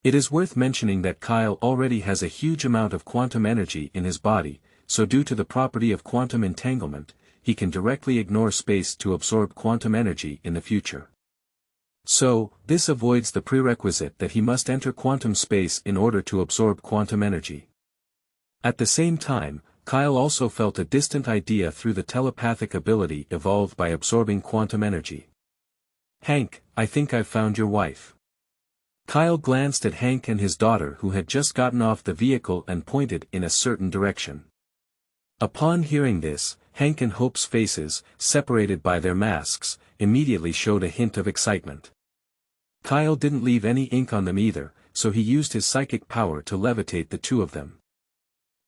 It is worth mentioning that Kyle already has a huge amount of quantum energy in his body, so due to the property of quantum entanglement, he can directly ignore space to absorb quantum energy in the future. So, this avoids the prerequisite that he must enter quantum space in order to absorb quantum energy. At the same time, Kyle also felt a distant idea through the telepathic ability evolved by absorbing quantum energy. "Hank, I think I've found your wife." Kyle glanced at Hank and his daughter who had just gotten off the vehicle and pointed in a certain direction. Upon hearing this, Hank and Hope's faces, separated by their masks, immediately showed a hint of excitement. Kyle didn't leave any ink on them either, so he used his psychic power to levitate the two of them.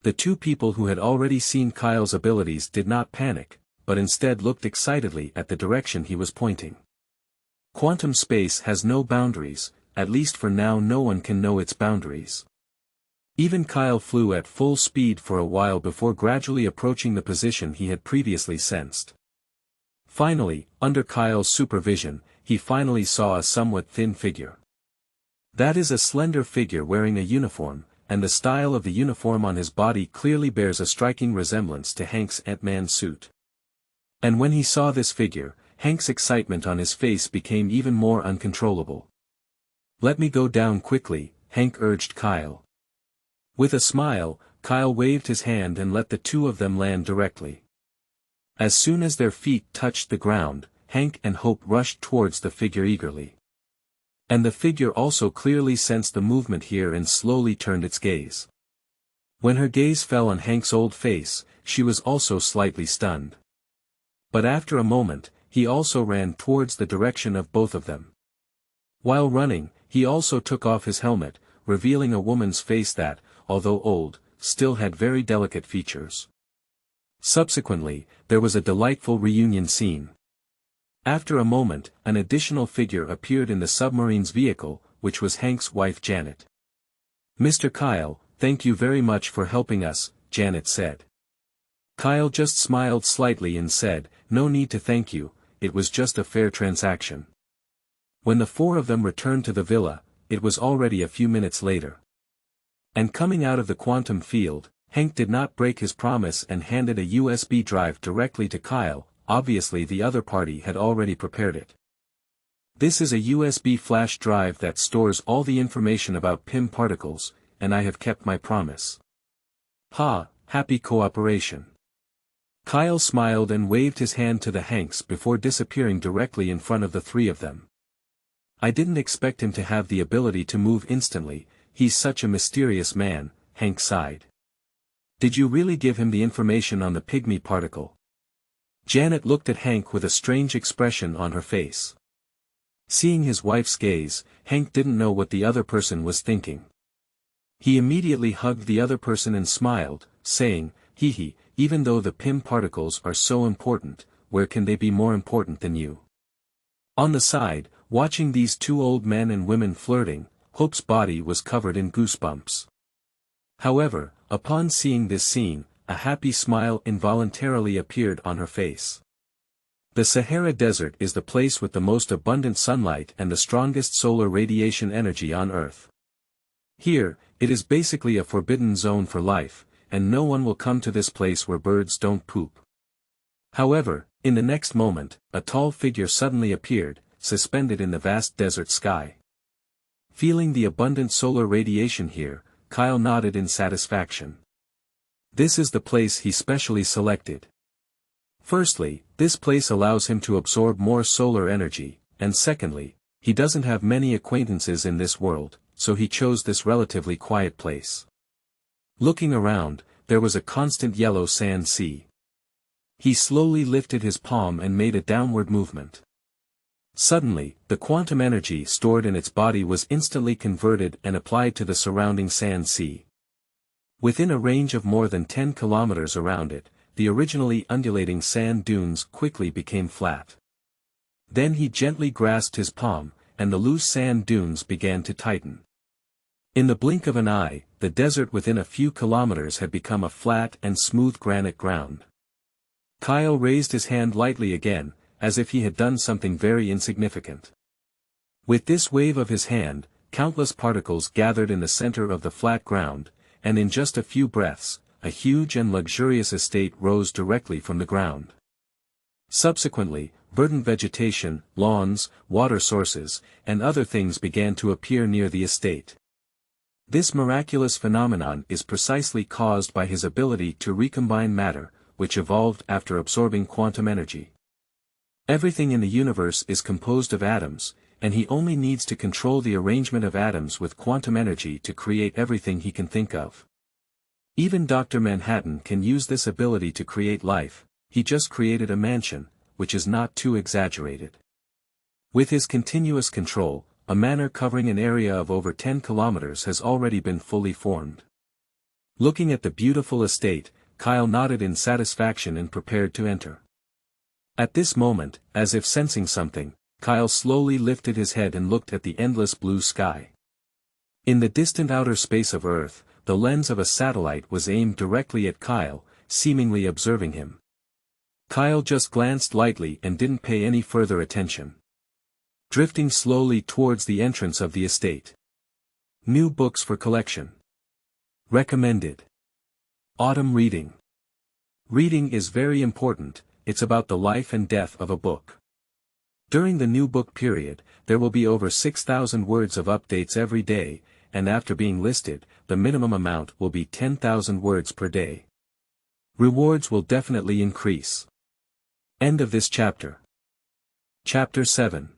The two people who had already seen Kyle's abilities did not panic, but instead looked excitedly at the direction he was pointing. Quantum space has no boundaries, at least for now no one can know its boundaries. Even Kyle flew at full speed for a while before gradually approaching the position he had previously sensed. Finally, under Kyle's supervision, he finally saw a somewhat thin figure. That is a slender figure wearing a uniform, and the style of the uniform on his body clearly bears a striking resemblance to Hank's Ant-Man suit. And when he saw this figure, Hank's excitement on his face became even more uncontrollable. "Let me go down quickly," Hank urged Kyle. With a smile, Kyle waved his hand and let the two of them land directly. As soon as their feet touched the ground, Hank and Hope rushed towards the figure eagerly. And the figure also clearly sensed the movement here and slowly turned its gaze. When her gaze fell on Hank's old face, she was also slightly stunned. But after a moment, he also ran towards the direction of both of them. While running, he also took off his helmet, revealing a woman's face that, although old, still had very delicate features. Subsequently, there was a delightful reunion scene. After a moment, an additional figure appeared in the submarine's vehicle, which was Hank's wife Janet. "Mr. Kyle, thank you very much for helping us," Janet said. Kyle just smiled slightly and said, "No need to thank you, it was just a fair transaction." When the four of them returned to the villa, it was already a few minutes later. And coming out of the quantum field, Hank did not break his promise and handed a USB drive directly to Kyle. Obviously the other party had already prepared it. "This is a USB flash drive that stores all the information about PIM particles, and I have kept my promise." "Ha, happy cooperation." Kyle smiled and waved his hand to the Hanks before disappearing directly in front of the three of them. "I didn't expect him to have the ability to move instantly, he's such a mysterious man," Hank sighed. "Did you really give him the information on the pygmy particle?" Janet looked at Hank with a strange expression on her face. Seeing his wife's gaze, Hank didn't know what the other person was thinking. He immediately hugged the other person and smiled, saying, "Hee, even though the PIM particles are so important, where can they be more important than you?" On the side, watching these two old men and women flirting, Hope's body was covered in goosebumps. However, upon seeing this scene, a happy smile involuntarily appeared on her face. The Sahara Desert is the place with the most abundant sunlight and the strongest solar radiation energy on Earth. Here, it is basically a forbidden zone for life, and no one will come to this place where birds don't poop. However, in the next moment, a tall figure suddenly appeared, suspended in the vast desert sky. Feeling the abundant solar radiation here, Kyle nodded in satisfaction. This is the place he specially selected. Firstly, this place allows him to absorb more solar energy, and secondly, he doesn't have many acquaintances in this world, so he chose this relatively quiet place. Looking around, there was a constant yellow sand sea. He slowly lifted his palm and made a downward movement. Suddenly, the quantum energy stored in its body was instantly converted and applied to the surrounding sand sea. Within a range of more than 10 kilometers around it, the originally undulating sand dunes quickly became flat. Then he gently grasped his palm, and the loose sand dunes began to tighten. In the blink of an eye, the desert within a few kilometers had become a flat and smooth granite ground. Kyle raised his hand lightly again, as if he had done something very insignificant. With this wave of his hand, countless particles gathered in the center of the flat ground, and in just a few breaths, a huge and luxurious estate rose directly from the ground. Subsequently, verdant vegetation, lawns, water sources, and other things began to appear near the estate. This miraculous phenomenon is precisely caused by his ability to recombine matter, which evolved after absorbing quantum energy. Everything in the universe is composed of atoms, and he only needs to control the arrangement of atoms with quantum energy to create everything he can think of. Even Dr. Manhattan can use this ability to create life. He just created a mansion, which is not too exaggerated. With his continuous control, a manor covering an area of over 10 kilometers has already been fully formed. Looking at the beautiful estate, Kyle nodded in satisfaction and prepared to enter. At this moment, as if sensing something, Kyle slowly lifted his head and looked at the endless blue sky. In the distant outer space of Earth, the lens of a satellite was aimed directly at Kyle, seemingly observing him. Kyle just glanced lightly and didn't pay any further attention. Drifting slowly towards the entrance of the estate. New books for collection. Recommended. Autumn reading. Reading is very important, it's about the life and death of a book. During the new book period, there will be over 6,000 words of updates every day, and after being listed, the minimum amount will be 10,000 words per day. Rewards will definitely increase. End of this chapter. Chapter 7.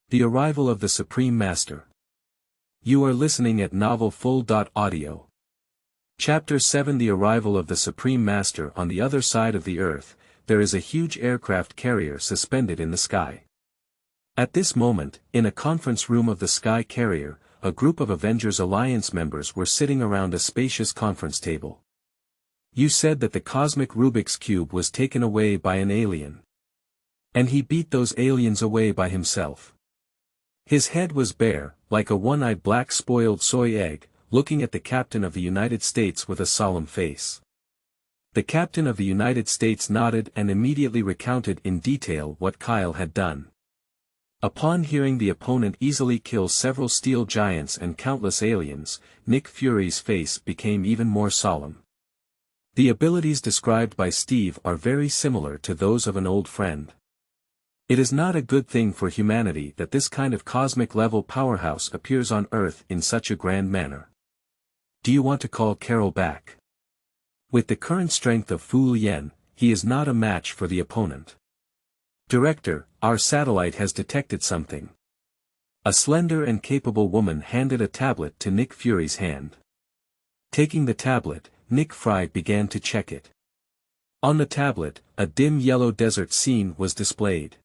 The Arrival of the Supreme Master. You are listening at novelfull.audio. Chapter 7. The Arrival of the Supreme Master. On the other side of the Earth, there is a huge aircraft carrier suspended in the sky. At this moment, in a conference room of the sky carrier, a group of Avengers Alliance members were sitting around a spacious conference table. You said that the cosmic Rubik's Cube was taken away by an alien. And he beat those aliens away by himself. His head was bare, like a one-eyed black spoiled soy egg, looking at the Captain of the United States with a solemn face. The Captain of the United States nodded and immediately recounted in detail what Kyle had done. Upon hearing the opponent easily kill several steel giants and countless aliens, Nick Fury's face became even more solemn. The abilities described by Steve are very similar to those of an old friend. It is not a good thing for humanity that this kind of cosmic-level powerhouse appears on Earth in such a grand manner. Do you want to call Carol back? With the current strength of Fu Lien, he is not a match for the opponent. Director, our satellite has detected something. A slender and capable woman handed a tablet to Nick Fury's hand. Taking the tablet, Nick Fury began to check it. On the tablet, a dim yellow desert scene was displayed.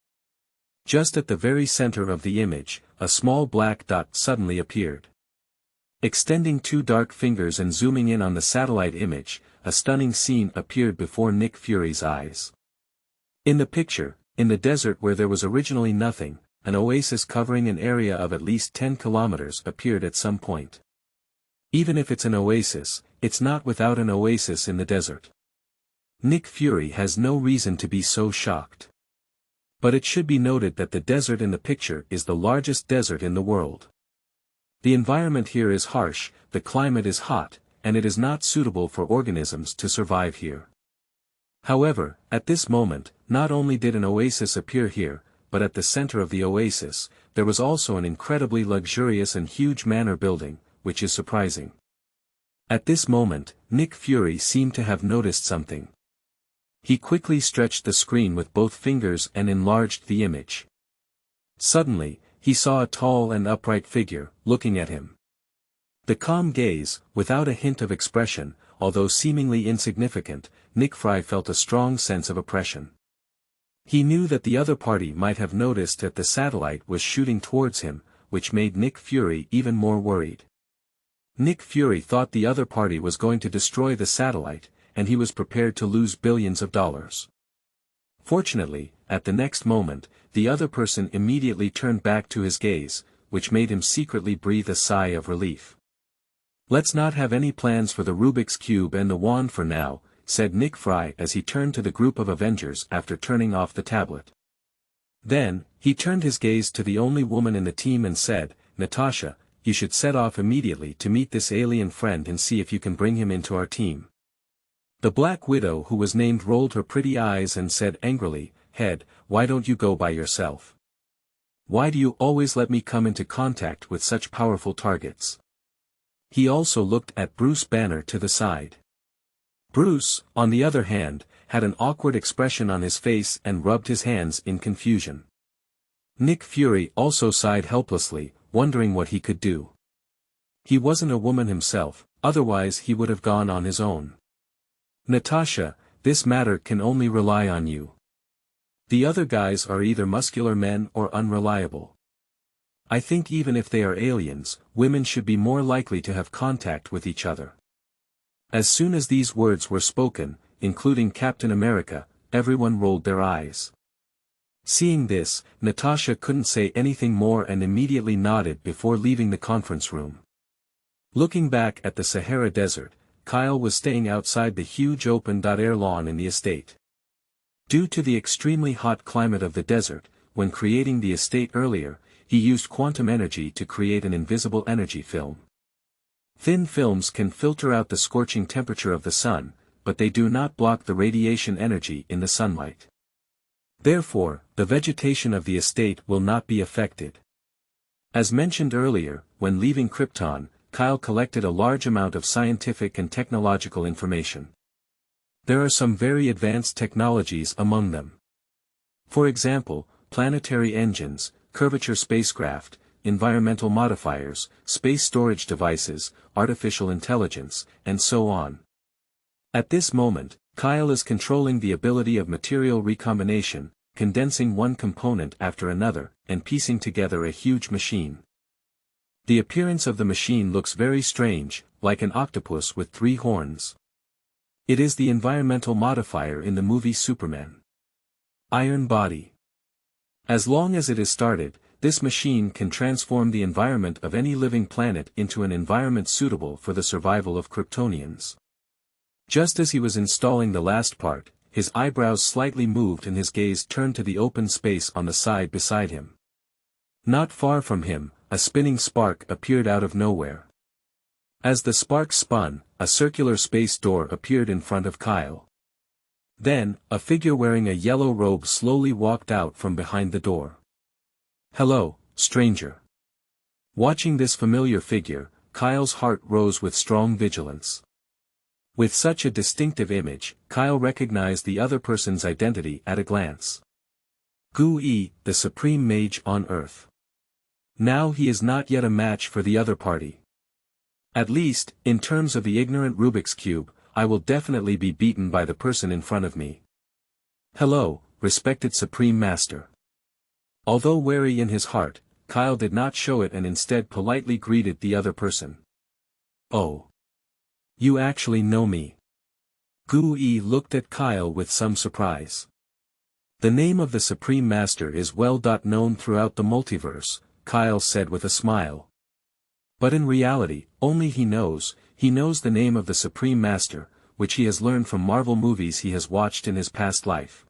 Just at the very center of the image, a small black dot suddenly appeared. Extending two dark fingers and zooming in on the satellite image, a stunning scene appeared before Nick Fury's eyes. In the picture, in the desert where there was originally nothing, an oasis covering an area of at least 10 kilometers appeared at some point. Even if it's an oasis, it's not without an oasis in the desert. Nick Fury has no reason to be so shocked. But it should be noted that the desert in the picture is the largest desert in the world. The environment here is harsh, the climate is hot, and it is not suitable for organisms to survive here. However, at this moment, not only did an oasis appear here, but at the center of the oasis, there was also an incredibly luxurious and huge manor building, which is surprising. At this moment, Nick Fury seemed to have noticed something. He quickly stretched the screen with both fingers and enlarged the image. Suddenly, he saw a tall and upright figure, looking at him. The calm gaze, without a hint of expression, although seemingly insignificant, Nick Fry felt a strong sense of oppression. He knew that the other party might have noticed that the satellite was shooting towards him, which made Nick Fury even more worried. Nick Fury thought the other party was going to destroy the satellite, and he was prepared to lose billions of dollars. Fortunately, at the next moment, the other person immediately turned back to his gaze, which made him secretly breathe a sigh of relief. "Let's not have any plans for the Rubik's Cube and the wand for now," said Nick Fry as he turned to the group of Avengers after turning off the tablet. Then, he turned his gaze to the only woman in the team and said, "Natasha, you should set off immediately to meet this alien friend and see if you can bring him into our team." The Black Widow who was named rolled her pretty eyes and said angrily, "Head, why don't you go by yourself? Why do you always let me come into contact with such powerful targets?" He also looked at Bruce Banner to the side. Bruce, on the other hand, had an awkward expression on his face and rubbed his hands in confusion. Nick Fury also sighed helplessly, wondering what he could do. He wasn't a woman himself, otherwise he would have gone on his own. "Natasha, this matter can only rely on you. The other guys are either muscular men or unreliable. I think even if they are aliens, women should be more likely to have contact with each other." As soon as these words were spoken, including Captain America, everyone rolled their eyes. Seeing this, Natasha couldn't say anything more and immediately nodded before leaving the conference room. Looking back at the Sahara Desert, Kyle was staying outside the huge open-air lawn in the estate. Due to the extremely hot climate of the desert, when creating the estate earlier, he used quantum energy to create an invisible energy film. Thin films can filter out the scorching temperature of the sun, but they do not block the radiation energy in the sunlight. Therefore, the vegetation of the estate will not be affected. As mentioned earlier, when leaving Krypton, Kyle collected a large amount of scientific and technological information. There are some very advanced technologies among them. For example, planetary engines, curvature spacecraft, environmental modifiers, space storage devices, artificial intelligence, and so on. At this moment, Kyle is controlling the ability of material recombination, condensing one component after another, and piecing together a huge machine. The appearance of the machine looks very strange, like an octopus with 3 horns. It is the environmental modifier in the movie Superman. Iron Body. As long as it is started, this machine can transform the environment of any living planet into an environment suitable for the survival of Kryptonians. Just as he was installing the last part, his eyebrows slightly moved and his gaze turned to the open space on the side beside him. Not far from him, a spinning spark appeared out of nowhere. As the spark spun, a circular space door appeared in front of Kyle. Then, a figure wearing a yellow robe slowly walked out from behind the door. "Hello, stranger." Watching this familiar figure, Kyle's heart rose with strong vigilance. With such a distinctive image, Kyle recognized the other person's identity at a glance. Gu-E, the supreme mage on Earth. Now he is not yet a match for the other party. At least, in terms of the ignorant Rubik's Cube, I will definitely be beaten by the person in front of me. "Hello, respected Supreme Master." Although wary in his heart, Kyle did not show it and instead politely greeted the other person. "Oh. You actually know me." Gu-E looked at Kyle with some surprise. "The name of the Supreme Master is well known throughout the multiverse," Kyle said with a smile. But in reality, only he knows the name of the Supreme Master, which he has learned from Marvel movies he has watched in his past life.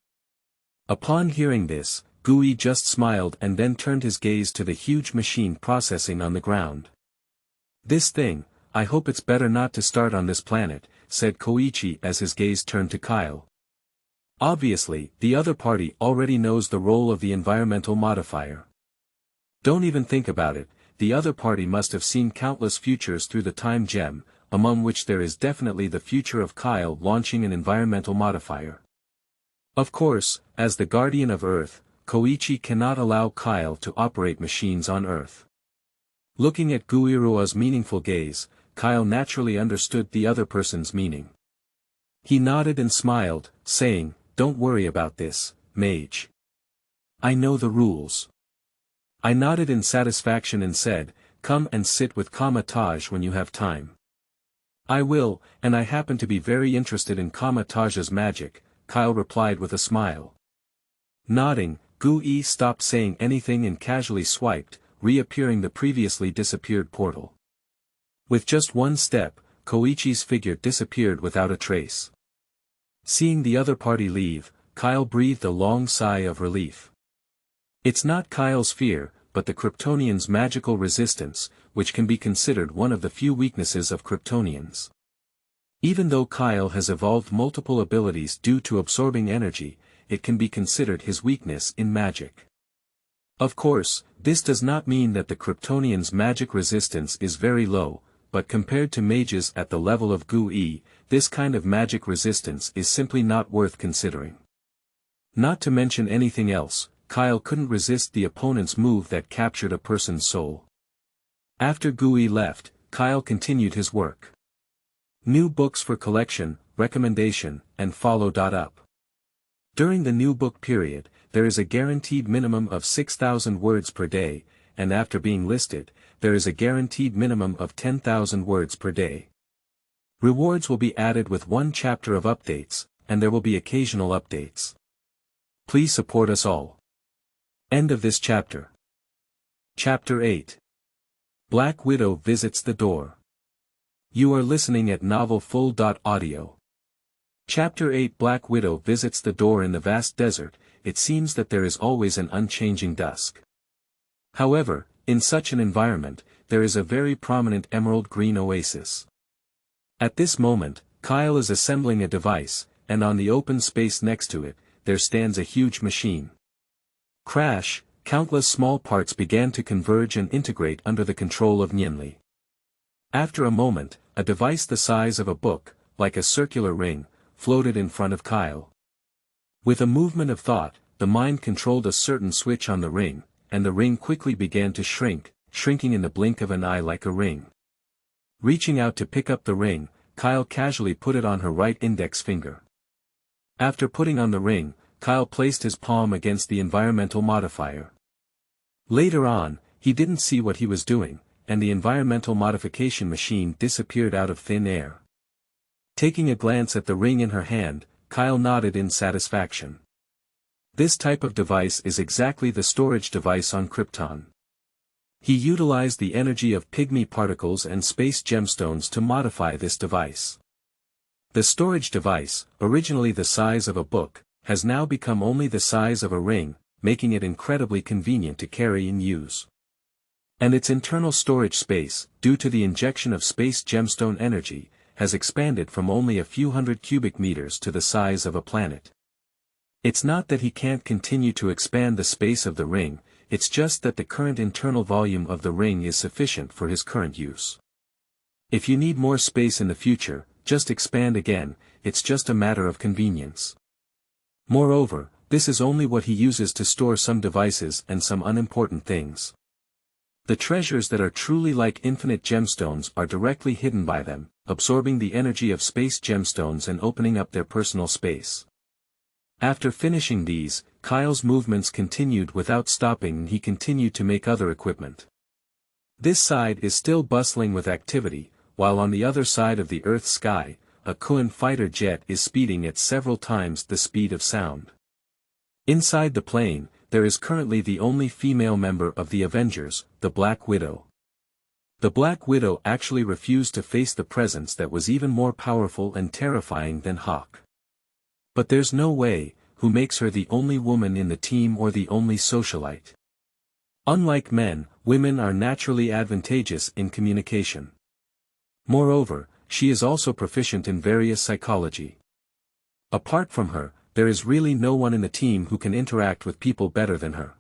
Upon hearing this, Gu-E just smiled and then turned his gaze to the huge machine processing on the ground. "This thing, I hope it's better not to start on this planet," said Koichi as his gaze turned to Kyle. Obviously, the other party already knows the role of the environmental modifier. Don't even think about it, the other party must have seen countless futures through the time gem, among which there is definitely the future of Kyle launching an environmental modifier. Of course, as the guardian of Earth, Koichi cannot allow Kyle to operate machines on Earth. Looking at Guiroa's meaningful gaze, Kyle naturally understood the other person's meaning. He nodded and smiled, saying, "Don't worry about this, mage. I know the rules." I nodded in satisfaction and said, "Come and sit with Kama-Taj when you have time." "I will, and I happen to be very interested in Kama-Taj's magic," Kyle replied with a smile. Nodding, Gu-E stopped saying anything and casually swiped, reappearing the previously disappeared portal. With just one step, Koichi's figure disappeared without a trace. Seeing the other party leave, Kyle breathed a long sigh of relief. It's not Kyle's fear, but the Kryptonians' magical resistance, which can be considered one of the few weaknesses of Kryptonians. Even though Kyle has evolved multiple abilities due to absorbing energy, it can be considered his weakness in magic. Of course, this does not mean that the Kryptonians' magic resistance is very low, but compared to mages at the level of Gu-E, this kind of magic resistance is simply not worth considering. Not to mention anything else, Kyle couldn't resist the opponent's move that captured a person's soul. After Gu-E left, Kyle continued his work. New books for collection, recommendation, and follow-up. During the new book period, there is a guaranteed minimum of 6,000 words per day, and after being listed, there is a guaranteed minimum of 10,000 words per day. Rewards will be added with one chapter of updates, and there will be occasional updates. Please support us all. End of this chapter. Chapter 8. Black Widow visits the door. You are listening at novelfull.audio. Chapter 8. Black Widow visits the door. In the vast desert, it seems that there is always an unchanging dusk. However, in such an environment, there is a very prominent emerald green oasis. At this moment, Kyle is assembling a device, and on the open space next to it, there stands a huge machine. Crash, countless small parts began to converge and integrate under the control of Nyenli. After a moment, a device the size of a book, like a circular ring, floated in front of Kyle. With a movement of thought, the mind controlled a certain switch on the ring, and the ring quickly began to shrink, shrinking in the blink of an eye like a ring. Reaching out to pick up the ring, Kyle casually put it on her right index finger. After putting on the ring, Kyle placed his palm against the environmental modifier. Later on, he didn't see what he was doing, and the environmental modification machine disappeared out of thin air. Taking a glance at the ring in her hand, Kyle nodded in satisfaction. This type of device is exactly the storage device on Krypton. He utilized the energy of pygmy particles and space gemstones to modify this device. The storage device, originally the size of a book, has now become only the size of a ring, making it incredibly convenient to carry and use. And its internal storage space, due to the injection of space gemstone energy, has expanded from only a few hundred cubic meters to the size of a planet. It's not that he can't continue to expand the space of the ring, it's just that the current internal volume of the ring is sufficient for his current use. If you need more space in the future, just expand again, it's just a matter of convenience. Moreover, this is only what he uses to store some devices and some unimportant things. The treasures that are truly like infinite gemstones are directly hidden by them, absorbing the energy of space gemstones and opening up their personal space. After finishing these, Kyle's movements continued without stopping and he continued to make other equipment. This side is still bustling with activity, while on the other side of the Earth's sky, a Kuan fighter jet is speeding at several times the speed of sound. Inside the plane, there is currently the only female member of the Avengers, the Black Widow. The Black Widow actually refused to face the presence that was even more powerful and terrifying than Hawk. But there's no way, who makes her the only woman in the team or the only socialite. Unlike men, women are naturally advantageous in communication. Moreover, she is also proficient in various psychology. Apart from her, there is really no one in the team who can interact with people better than her.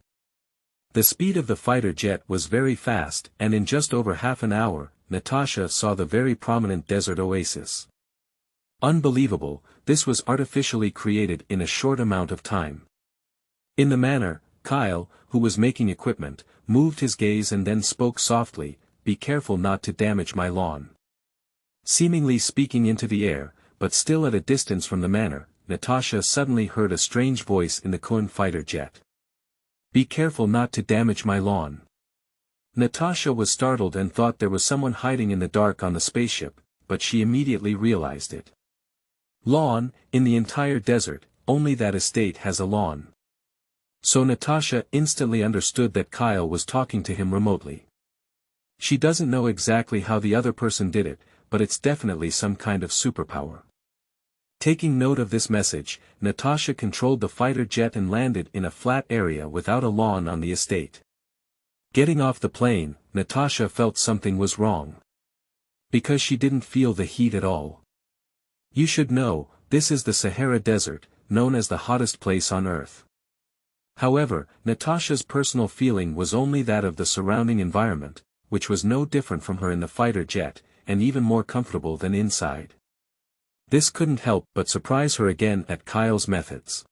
The speed of the fighter jet was very fast, and in just over half an hour, Natasha saw the very prominent desert oasis. Unbelievable, this was artificially created in a short amount of time. In the manner, Kyle, who was making equipment, moved his gaze and then spoke softly, be careful not to damage my lawn. Seemingly speaking into the air, but still at a distance from the manor, Natasha suddenly heard a strange voice in the Kun fighter jet. Be careful not to damage my lawn. Natasha was startled and thought there was someone hiding in the dark on the spaceship, but she immediately realized it. Lawn, in the entire desert, only that estate has a lawn. So Natasha instantly understood that Kyle was talking to him remotely. She doesn't know exactly how the other person did it, but it's definitely some kind of superpower. Taking note of this message, Natasha controlled the fighter jet and landed in a flat area without a lawn on the estate. Getting off the plane, Natasha felt something was wrong. Because she didn't feel the heat at all. You should know, this is the Sahara Desert, known as the hottest place on Earth. However, Natasha's personal feeling was only that of the surrounding environment, which was no different from her in the fighter jet, and even more comfortable than inside. This couldn't help but surprise her again at Kyle's methods.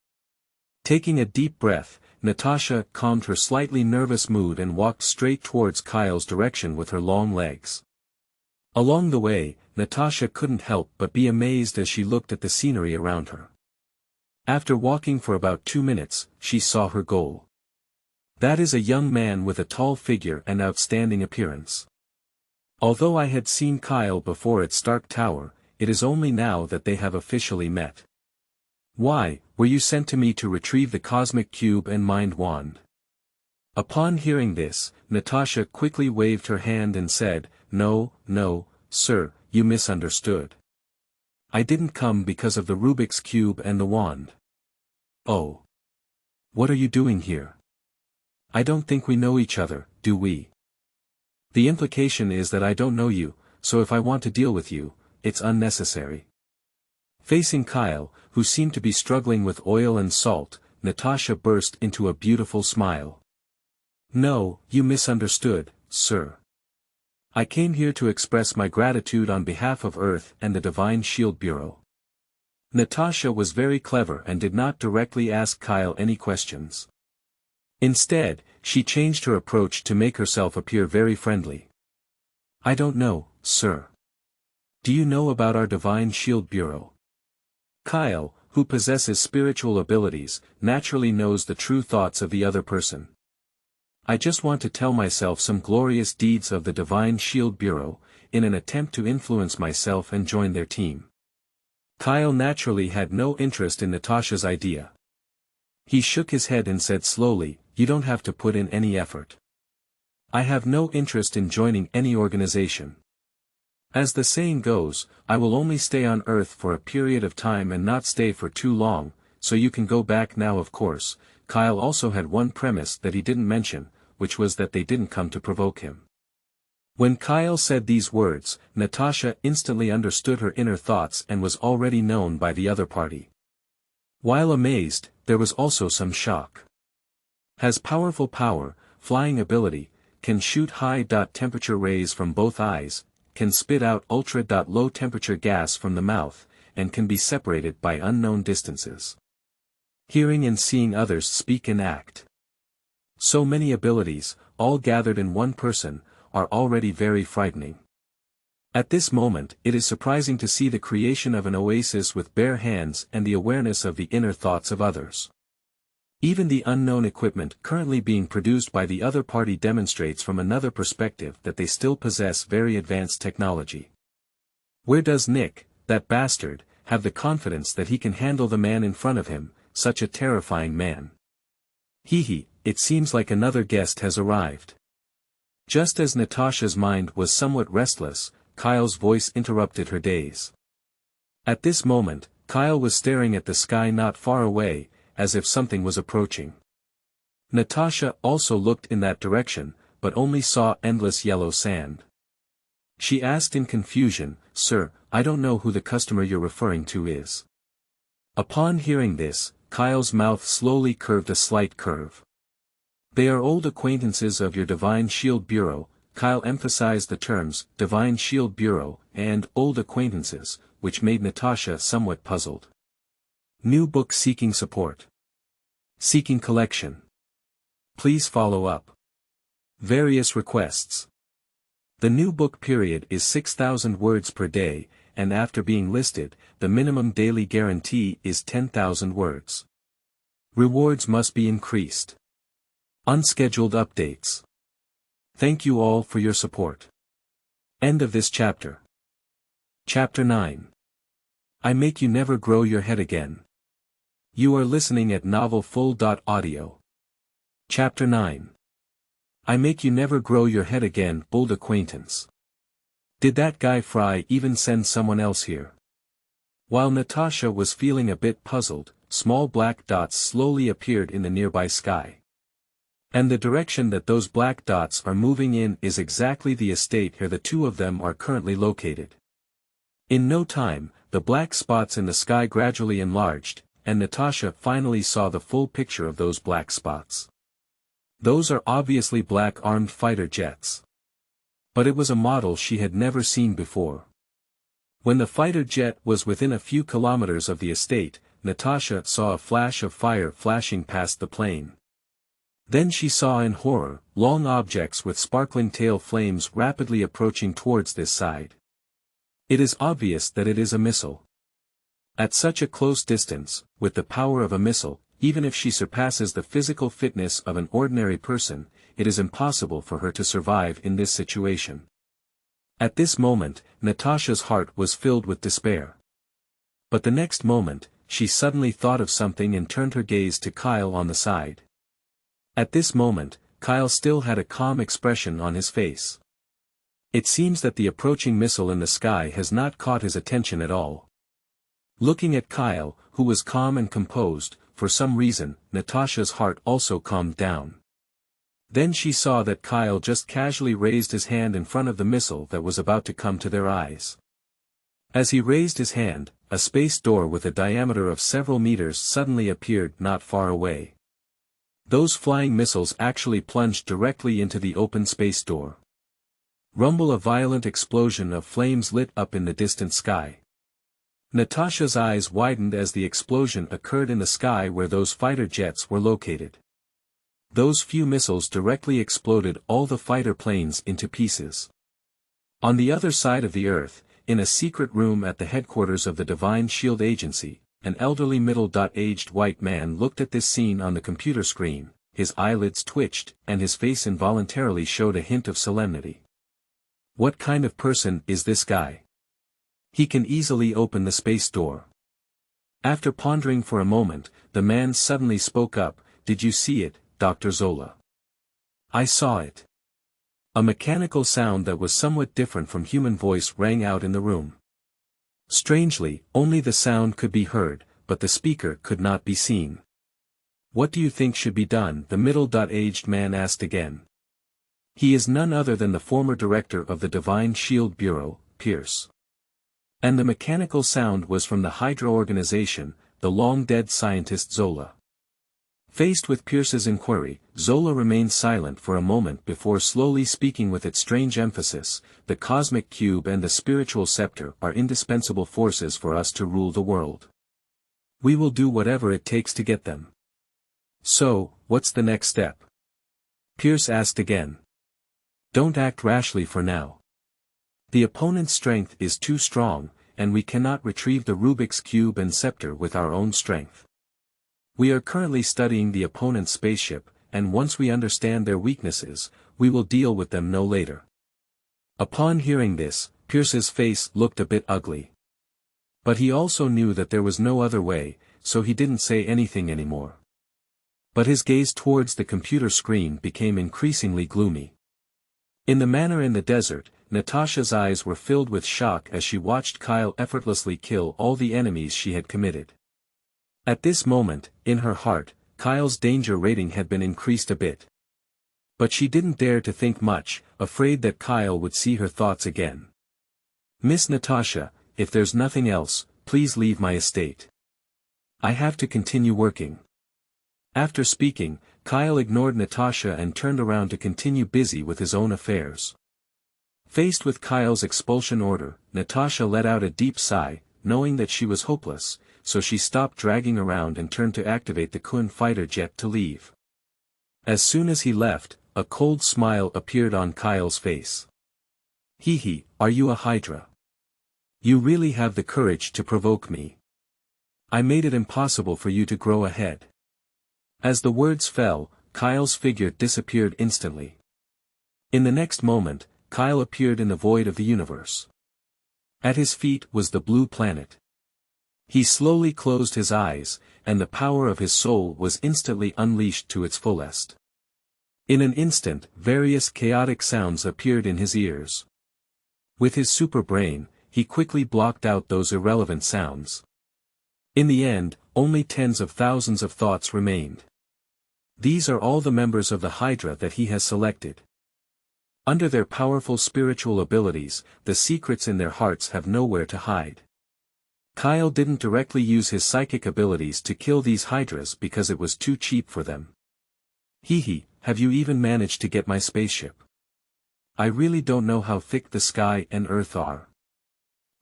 Taking a deep breath, Natasha calmed her slightly nervous mood and walked straight towards Kyle's direction with her long legs. Along the way, Natasha couldn't help but be amazed as she looked at the scenery around her. After walking for about 2 minutes, she saw her goal. That is a young man with a tall figure and outstanding appearance. Although I had seen Kyle before at Stark Tower, it is only now that they have officially met. Why, were you sent to me to retrieve the Cosmic Cube and Mind Wand? Upon hearing this, Natasha quickly waved her hand and said, No, sir, you misunderstood. I didn't come because of the Rubik's Cube and the wand. Oh. What are you doing here? I don't think we know each other, do we? The implication is that I don't know you, so if I want to deal with you, it's unnecessary. Facing Kyle, who seemed to be struggling with oil and salt, Natasha burst into a beautiful smile. No, you misunderstood, sir. I came here to express my gratitude on behalf of Earth and the Divine Shield Bureau. Natasha was very clever and did not directly ask Kyle any questions. Instead, she changed her approach to make herself appear very friendly. I don't know, sir. Do you know about our Divine Shield Bureau? Kyle, who possesses spiritual abilities, naturally knows the true thoughts of the other person. I just want to tell myself some glorious deeds of the Divine Shield Bureau, in an attempt to influence myself and join their team. Kyle naturally had no interest in Natasha's idea. He shook his head and said slowly, You don't have to put in any effort. I have no interest in joining any organization. As the saying goes, I will only stay on Earth for a period of time and not stay for too long, so you can go back now of course. Kyle also had one premise that he didn't mention, which was that they didn't come to provoke him. When Kyle said these words, Natasha instantly understood her inner thoughts and was already known by the other party. While amazed, there was also some shock. Has powerful power, flying ability, can shoot high-temperature rays from both eyes, can spit out ultra-low temperature gas from the mouth, and can be separated by unknown distances. Hearing and seeing others speak and act. So many abilities, all gathered in one person, are already very frightening. At this moment, it is surprising to see the creation of an oasis with bare hands and the awareness of the inner thoughts of others. Even the unknown equipment currently being produced by the other party demonstrates from another perspective that they still possess very advanced technology. Where does Nick, that bastard, have the confidence that he can handle the man in front of him, such a terrifying man? It seems like another guest has arrived. Just as Natasha's mind was somewhat restless, Kyle's voice interrupted her daze. At this moment, Kyle was staring at the sky not far away, as if something was approaching. Natasha also looked in that direction, but only saw endless yellow sand. She asked in confusion, Sir, I don't know who the customer you're referring to is. Upon hearing this, Kyle's mouth slowly curved a slight curve. They are old acquaintances of your Divine Shield Bureau. Kyle emphasized the terms, Divine Shield Bureau, and old acquaintances, which made Natasha somewhat puzzled. New book seeking support. Seeking collection. Please follow up. Various requests. The new book period is 6,000 words per day, and after being listed, the minimum daily guarantee is 10,000 words. Rewards must be increased. Unscheduled updates. Thank you all for your support. End of this chapter. Chapter 9. I Make You Never Grow Your Head Again. You are listening at novelfull.audio. Chapter 9. I Make You Never Grow Your Head Again. Old acquaintance. Did that guy Fry even send someone else here? While Natasha was feeling a bit puzzled, small black dots slowly appeared in the nearby sky. And the direction that those black dots are moving in is exactly the estate where the two of them are currently located. In no time, the black spots in the sky gradually enlarged, and Natasha finally saw the full picture of those black spots. Those are obviously black armed fighter jets. But it was a model she had never seen before. When the fighter jet was within a few kilometers of the estate, Natasha saw a flash of fire flashing past the plane. Then she saw in horror, long objects with sparkling tail flames rapidly approaching towards this side. It is obvious that it is a missile. At such a close distance, with the power of a missile, even if she surpasses the physical fitness of an ordinary person, it is impossible for her to survive in this situation. At this moment, Natasha's heart was filled with despair. But the next moment, she suddenly thought of something and turned her gaze to Kyle on the side. At this moment, Kyle still had a calm expression on his face. It seems that the approaching missile in the sky has not caught his attention at all. Looking at Kyle, who was calm and composed, for some reason, Natasha's heart also calmed down. Then she saw that Kyle just casually raised his hand in front of the missile that was about to come to their eyes. As he raised his hand, a space door with a diameter of several meters suddenly appeared not far away. Those flying missiles actually plunged directly into the open space door. Rumble! A violent explosion of flames lit up in the distant sky. Natasha's eyes widened as the explosion occurred in the sky where those fighter jets were located. Those few missiles directly exploded all the fighter planes into pieces. On the other side of the Earth, in a secret room at the headquarters of the Divine Shield Agency, an elderly middle-aged white man looked at this scene on the computer screen, his eyelids twitched, and his face involuntarily showed a hint of solemnity. What kind of person is this guy? He can easily open the space door. After pondering for a moment, the man suddenly spoke up, "Did you see it, Dr. Zola?" "I saw it." A mechanical sound that was somewhat different from human voice rang out in the room. Strangely, only the sound could be heard, but the speaker could not be seen. "What do you think should be done?" the middle-aged man asked again. He is none other than the former director of the Divine Shield Bureau, Pierce. And the mechanical sound was from the Hydra organization, the long-dead scientist Zola. Faced with Pierce's inquiry, Zola remained silent for a moment before slowly speaking with its strange emphasis. "The cosmic cube and the spiritual scepter are indispensable forces for us to rule the world. We will do whatever it takes to get them." "So, what's the next step?" Pierce asked again. "Don't act rashly for now. The opponent's strength is too strong, and we cannot retrieve the Rubik's Cube and scepter with our own strength. We are currently studying the opponent's spaceship, and once we understand their weaknesses, we will deal with them no later." Upon hearing this, Pierce's face looked a bit ugly. But he also knew that there was no other way, so he didn't say anything anymore. But his gaze towards the computer screen became increasingly gloomy. In the manor in the desert, Natasha's eyes were filled with shock as she watched Kyle effortlessly kill all the enemies she had committed. At this moment, in her heart, Kyle's danger rating had been increased a bit. But she didn't dare to think much, afraid that Kyle would see her thoughts again. "Miss Natasha, if there's nothing else, please leave my estate. I have to continue working." After speaking, Kyle ignored Natasha and turned around to continue busy with his own affairs. Faced with Kyle's expulsion order, Natasha let out a deep sigh, knowing that she was hopeless, so she stopped dragging around and turned to activate the Kun fighter jet to leave. As soon as he left, a cold smile appeared on Kyle's face. Hee, are you a Hydra? You really have the courage to provoke me. I made it impossible for you to grow a head. As the words fell, Kyle's figure disappeared instantly. In the next moment, Kyle appeared in the void of the universe. At his feet was the blue planet. He slowly closed his eyes, and the power of his soul was instantly unleashed to its fullest. In an instant, various chaotic sounds appeared in his ears. With his super brain, he quickly blocked out those irrelevant sounds. In the end, only tens of thousands of thoughts remained. These are all the members of the Hydra that he has selected. Under their powerful spiritual abilities, the secrets in their hearts have nowhere to hide. Kyle didn't directly use his psychic abilities to kill these Hydras because it was too cheap for them. Hee, have you even managed to get my spaceship? I really don't know how thick the sky and earth are.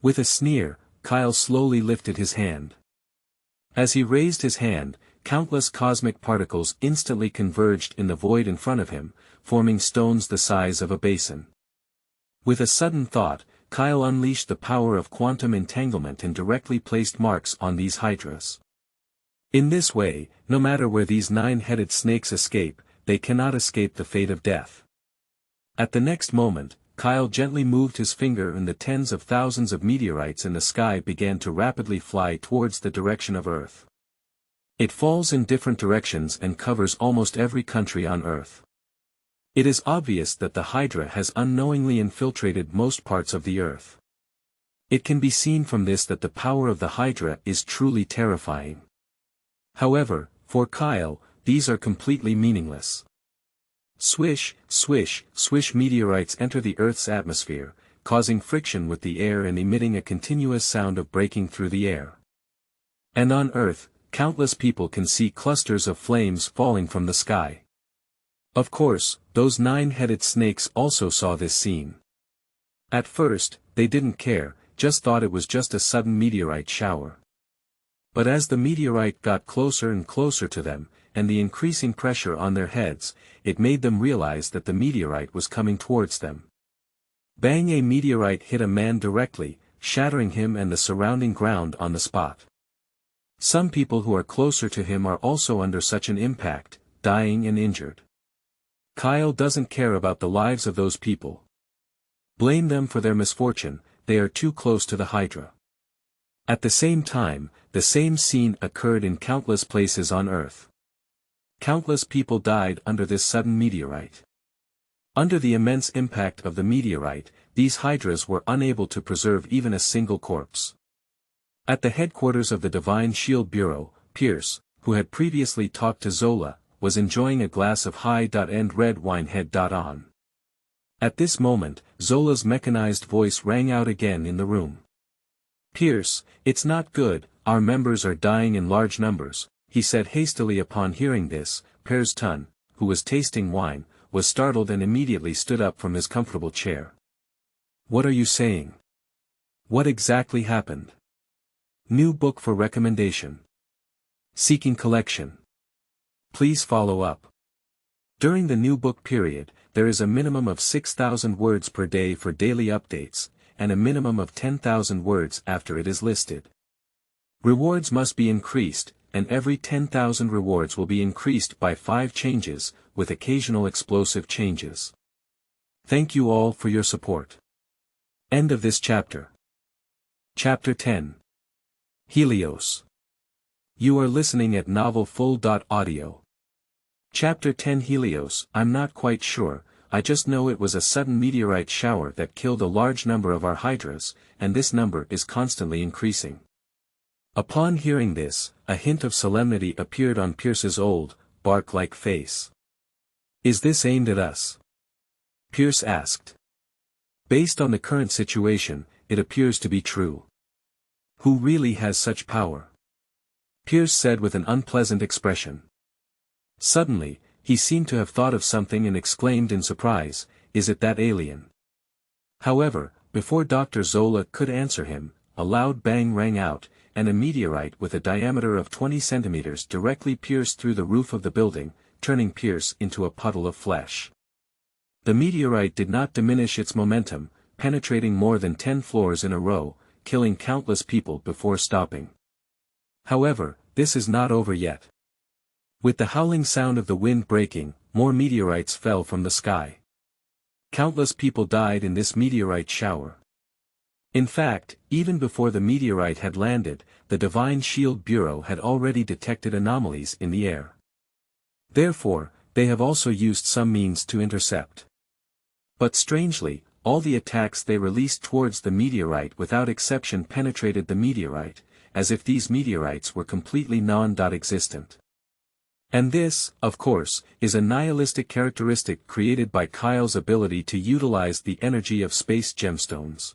With a sneer, Kyle slowly lifted his hand. As he raised his hand, countless cosmic particles instantly converged in the void in front of him, forming stones the size of a basin. With a sudden thought, Kyle unleashed the power of quantum entanglement and directly placed marks on these Hydras. In this way, no matter where these 9-headed snakes escape, they cannot escape the fate of death. At the next moment, Kyle gently moved his finger and the tens of thousands of meteorites in the sky began to rapidly fly towards the direction of Earth. It falls in different directions and covers almost every country on Earth. It is obvious that the Hydra has unknowingly infiltrated most parts of the Earth. It can be seen from this that the power of the Hydra is truly terrifying. However, for Kyle, these are completely meaningless. Swish, swish, swish, meteorites enter the Earth's atmosphere, causing friction with the air and emitting a continuous sound of breaking through the air. And on Earth, countless people can see clusters of flames falling from the sky. Of course, those 9-headed snakes also saw this scene. At first, they didn't care, just thought it was just a sudden meteorite shower. But as the meteorite got closer and closer to them, and the increasing pressure on their heads, it made them realize that the meteorite was coming towards them. Bang! A meteorite hit a man directly, shattering him and the surrounding ground on the spot. Some people who are closer to him are also under such an impact, dying and injured. Kyle doesn't care about the lives of those people. Blame them for their misfortune, they are too close to the Hydra. At the same time, the same scene occurred in countless places on Earth. Countless people died under this sudden meteorite. Under the immense impact of the meteorite, these Hydras were unable to preserve even a single corpse. At the headquarters of the Divine Shield Bureau, Pierce, who had previously talked to Zola, was enjoying a glass of high-end red wine head-on. At this moment, Zola's mechanized voice rang out again in the room. Pierce, it's not good, our members are dying in large numbers, he said hastily upon hearing this. Pierce, who was tasting wine, was startled and immediately stood up from his comfortable chair. What are you saying? What exactly happened? New book for recommendation. Seeking collection. Please follow up. During the new book period, there is a minimum of 6,000 words per day for daily updates, and a minimum of 10,000 words after it is listed. Rewards must be increased, and every 10,000 rewards will be increased by 5 changes, with occasional explosive changes. Thank you all for your support. End of this chapter. Chapter 10. Helios. You are listening at novelfull.audio. Chapter 10 Helios. I'm not quite sure, I just know it was a sudden meteorite shower that killed a large number of our Hydras, and this number is constantly increasing. Upon hearing this, a hint of solemnity appeared on Pierce's old, bark-like face. Is this aimed at us? Pierce asked. Based on the current situation, it appears to be true. Who really has such power? Pierce said with an unpleasant expression. Suddenly, he seemed to have thought of something and exclaimed in surprise, is it that alien? However, before Dr. Zola could answer him, a loud bang rang out, and a meteorite with a diameter of 20 centimeters directly pierced through the roof of the building, turning Pierce into a puddle of flesh. The meteorite did not diminish its momentum, penetrating more than 10 floors in a row, killing countless people before stopping. However, this is not over yet. With the howling sound of the wind breaking, more meteorites fell from the sky. Countless people died in this meteorite shower. In fact, even before the meteorite had landed, the Divine Shield Bureau had already detected anomalies in the air. Therefore, they have also used some means to intercept. But strangely, all the attacks they released towards the meteorite without exception penetrated the meteorite, as if these meteorites were completely non-existent. And this, of course, is a nihilistic characteristic created by Kyle's ability to utilize the energy of space gemstones.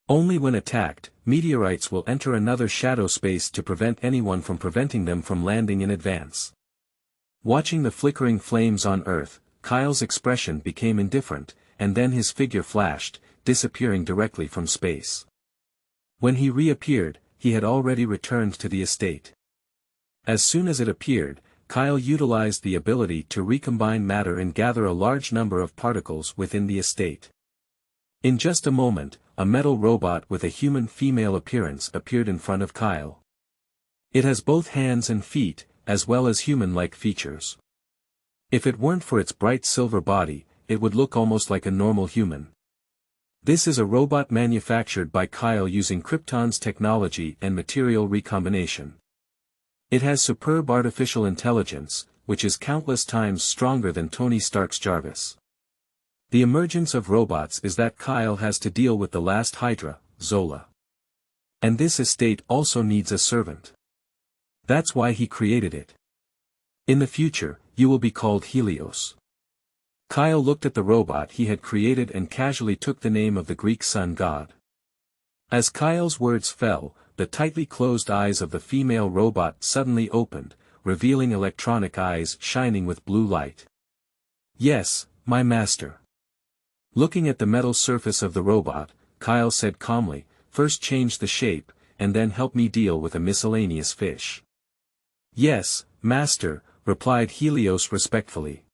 Only when attacked, meteorites will enter another shadow space to prevent anyone from preventing them from landing in advance. Watching the flickering flames on Earth, Kyle's expression became indifferent, and then his figure flashed, disappearing directly from space. When he reappeared, he had already returned to the estate. As soon as it appeared, Kyle utilized the ability to recombine matter and gather a large number of particles within the estate. In just a moment, a metal robot with a human female appearance appeared in front of Kyle. It has both hands and feet, as well as human-like features. If it weren't for its bright silver body, it would look almost like a normal human. This is a robot manufactured by Kyle using Krypton's technology and material recombination. It has superb artificial intelligence, which is countless times stronger than Tony Stark's Jarvis. The emergence of robots is that Kyle has to deal with the last Hydra, Zola. And this estate also needs a servant. That's why he created it. In the future, you will be called Helios. Kyle looked at the robot he had created and casually took the name of the Greek sun god. As Kyle's words fell, the tightly closed eyes of the female robot suddenly opened, revealing electronic eyes shining with blue light. Yes, my master. Looking at the metal surface of the robot, Kyle said calmly, first change the shape, and then help me deal with a miscellaneous fish. Yes, master, replied Helios respectfully.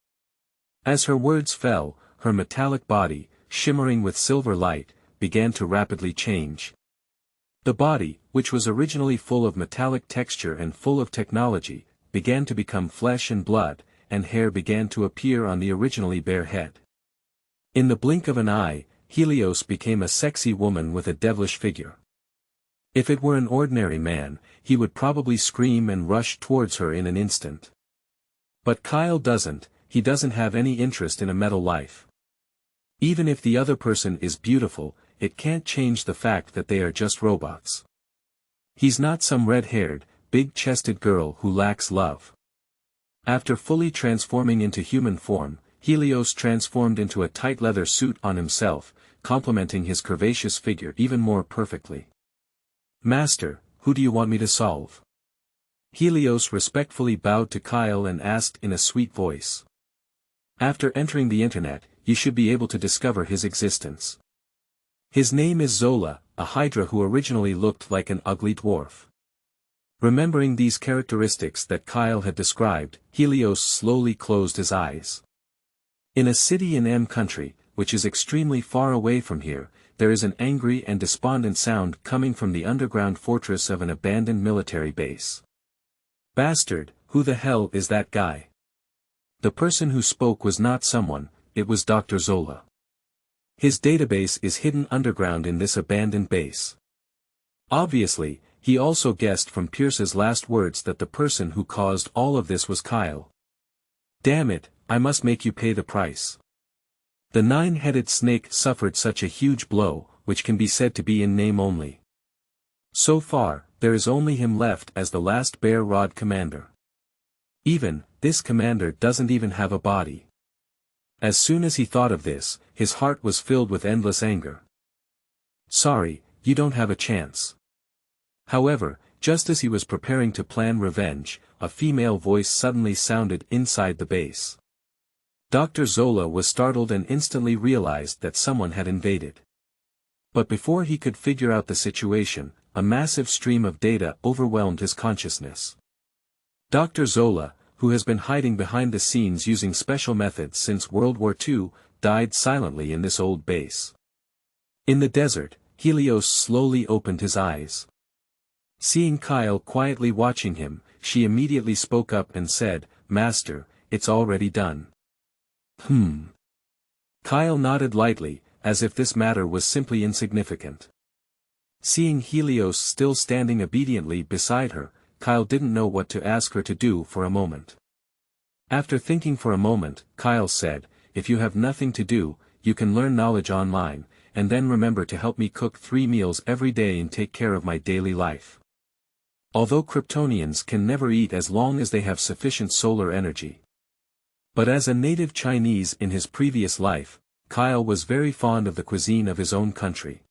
As her words fell, her metallic body, shimmering with silver light, began to rapidly change. The body, which was originally full of metallic texture and full of technology, began to become flesh and blood, and hair began to appear on the originally bare head. In the blink of an eye, Helios became a sexy woman with a devilish figure. If it were an ordinary man, he would probably scream and rush towards her in an instant. But Kyle doesn't, he doesn't have any interest in a metal life. Even if the other person is beautiful, it can't change the fact that they are just robots. He's not some red-haired, big-chested girl who lacks love. After fully transforming into human form, Helios transformed into a tight leather suit on himself, complementing his curvaceous figure even more perfectly. Master, who do you want me to solve? Helios respectfully bowed to Kyle and asked in a sweet voice. After entering the internet, you should be able to discover his existence. His name is Zola, a Hydra who originally looked like an ugly dwarf. Remembering these characteristics that Kyle had described, Helios slowly closed his eyes. In a city in M country, which is extremely far away from here, there is an angry and despondent sound coming from the underground fortress of an abandoned military base. Bastard, who the hell is that guy? The person who spoke was not someone, it was Dr. Zola. His database is hidden underground in this abandoned base. Obviously, he also guessed from Pierce's last words that the person who caused all of this was Kyle. Damn it, I must make you pay the price. The nine-headed snake suffered such a huge blow, which can be said to be in name only. So far, there is only him left as the last Bear Rod commander. Even, this commander doesn't even have a body. As soon as he thought of this, his heart was filled with endless anger. Sorry, you don't have a chance. However, just as he was preparing to plan revenge, a female voice suddenly sounded inside the base. Dr. Zola was startled and instantly realized that someone had invaded. But before he could figure out the situation, a massive stream of data overwhelmed his consciousness. Dr. Zola, who has been hiding behind the scenes using special methods since World War II, died silently in this old base. In the desert, Helios slowly opened his eyes. Seeing Kyle quietly watching him, she immediately spoke up and said, "Master, it's already done." Kyle nodded lightly, as if this matter was simply insignificant. Seeing Helios still standing obediently beside her, Kyle didn't know what to ask her to do for a moment. After thinking for a moment, Kyle said, "If you have nothing to do, you can learn knowledge online, and then remember to help me cook 3 meals every day and take care of my daily life." Although Kryptonians can never eat as long as they have sufficient solar energy. But as a native Chinese in his previous life, Kyle was very fond of the cuisine of his own country.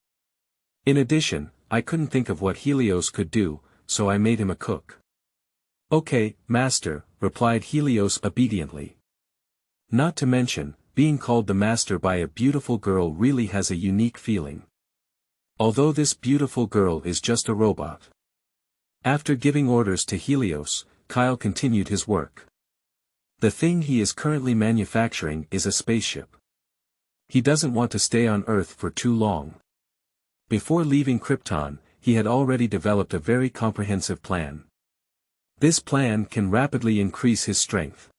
In addition, I couldn't think of what Helios could do, so I made him a cook. "Okay, master," replied Helios obediently. Not to mention, being called the master by a beautiful girl really has a unique feeling. Although this beautiful girl is just a robot. After giving orders to Helios, Kyle continued his work. The thing he is currently manufacturing is a spaceship. He doesn't want to stay on Earth for too long. Before leaving Krypton, he had already developed a very comprehensive plan. This plan can rapidly increase his strength.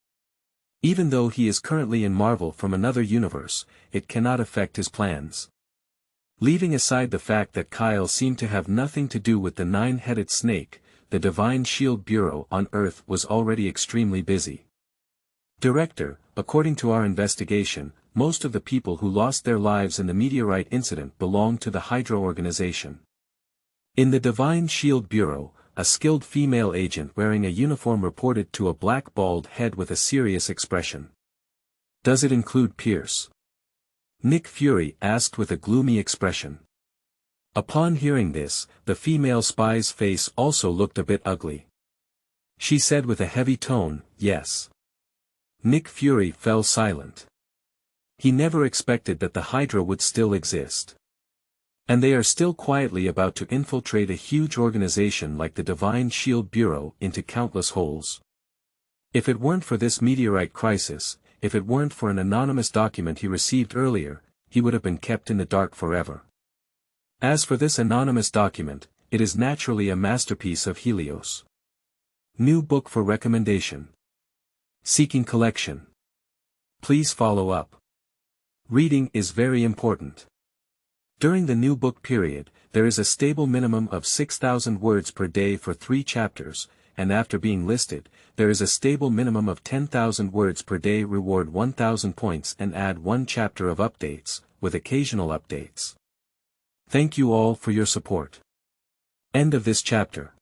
Even though he is currently in Marvel from another universe, it cannot affect his plans. Leaving aside the fact that Kyle seemed to have nothing to do with the 9-headed snake, the Divine Shield Bureau on Earth was already extremely busy. Director, according to our investigation, most of the people who lost their lives in the meteorite incident belong to the Hydra organization. In the Divine Shield Bureau, a skilled female agent wearing a uniform reported to a black bald head with a serious expression. "Does it include Pierce?" Nick Fury asked with a gloomy expression. Upon hearing this, the female spy's face also looked a bit ugly. She said with a heavy tone, "Yes." Nick Fury fell silent. He never expected that the Hydra would still exist. And they are still quietly about to infiltrate a huge organization like the Divine Shield Bureau into countless holes. If it weren't for this meteorite crisis, if it weren't for an anonymous document he received earlier, he would have been kept in the dark forever. As for this anonymous document, it is naturally a masterpiece of Helios. New book for recommendation. Seeking collection. Please follow up. Reading is very important. During the new book period, there is a stable minimum of 6,000 words per day for 3 chapters, and after being listed, there is a stable minimum of 10,000 words per day. Reward 1,000 points and add 1 chapter of updates, with occasional updates. Thank you all for your support. End of this chapter.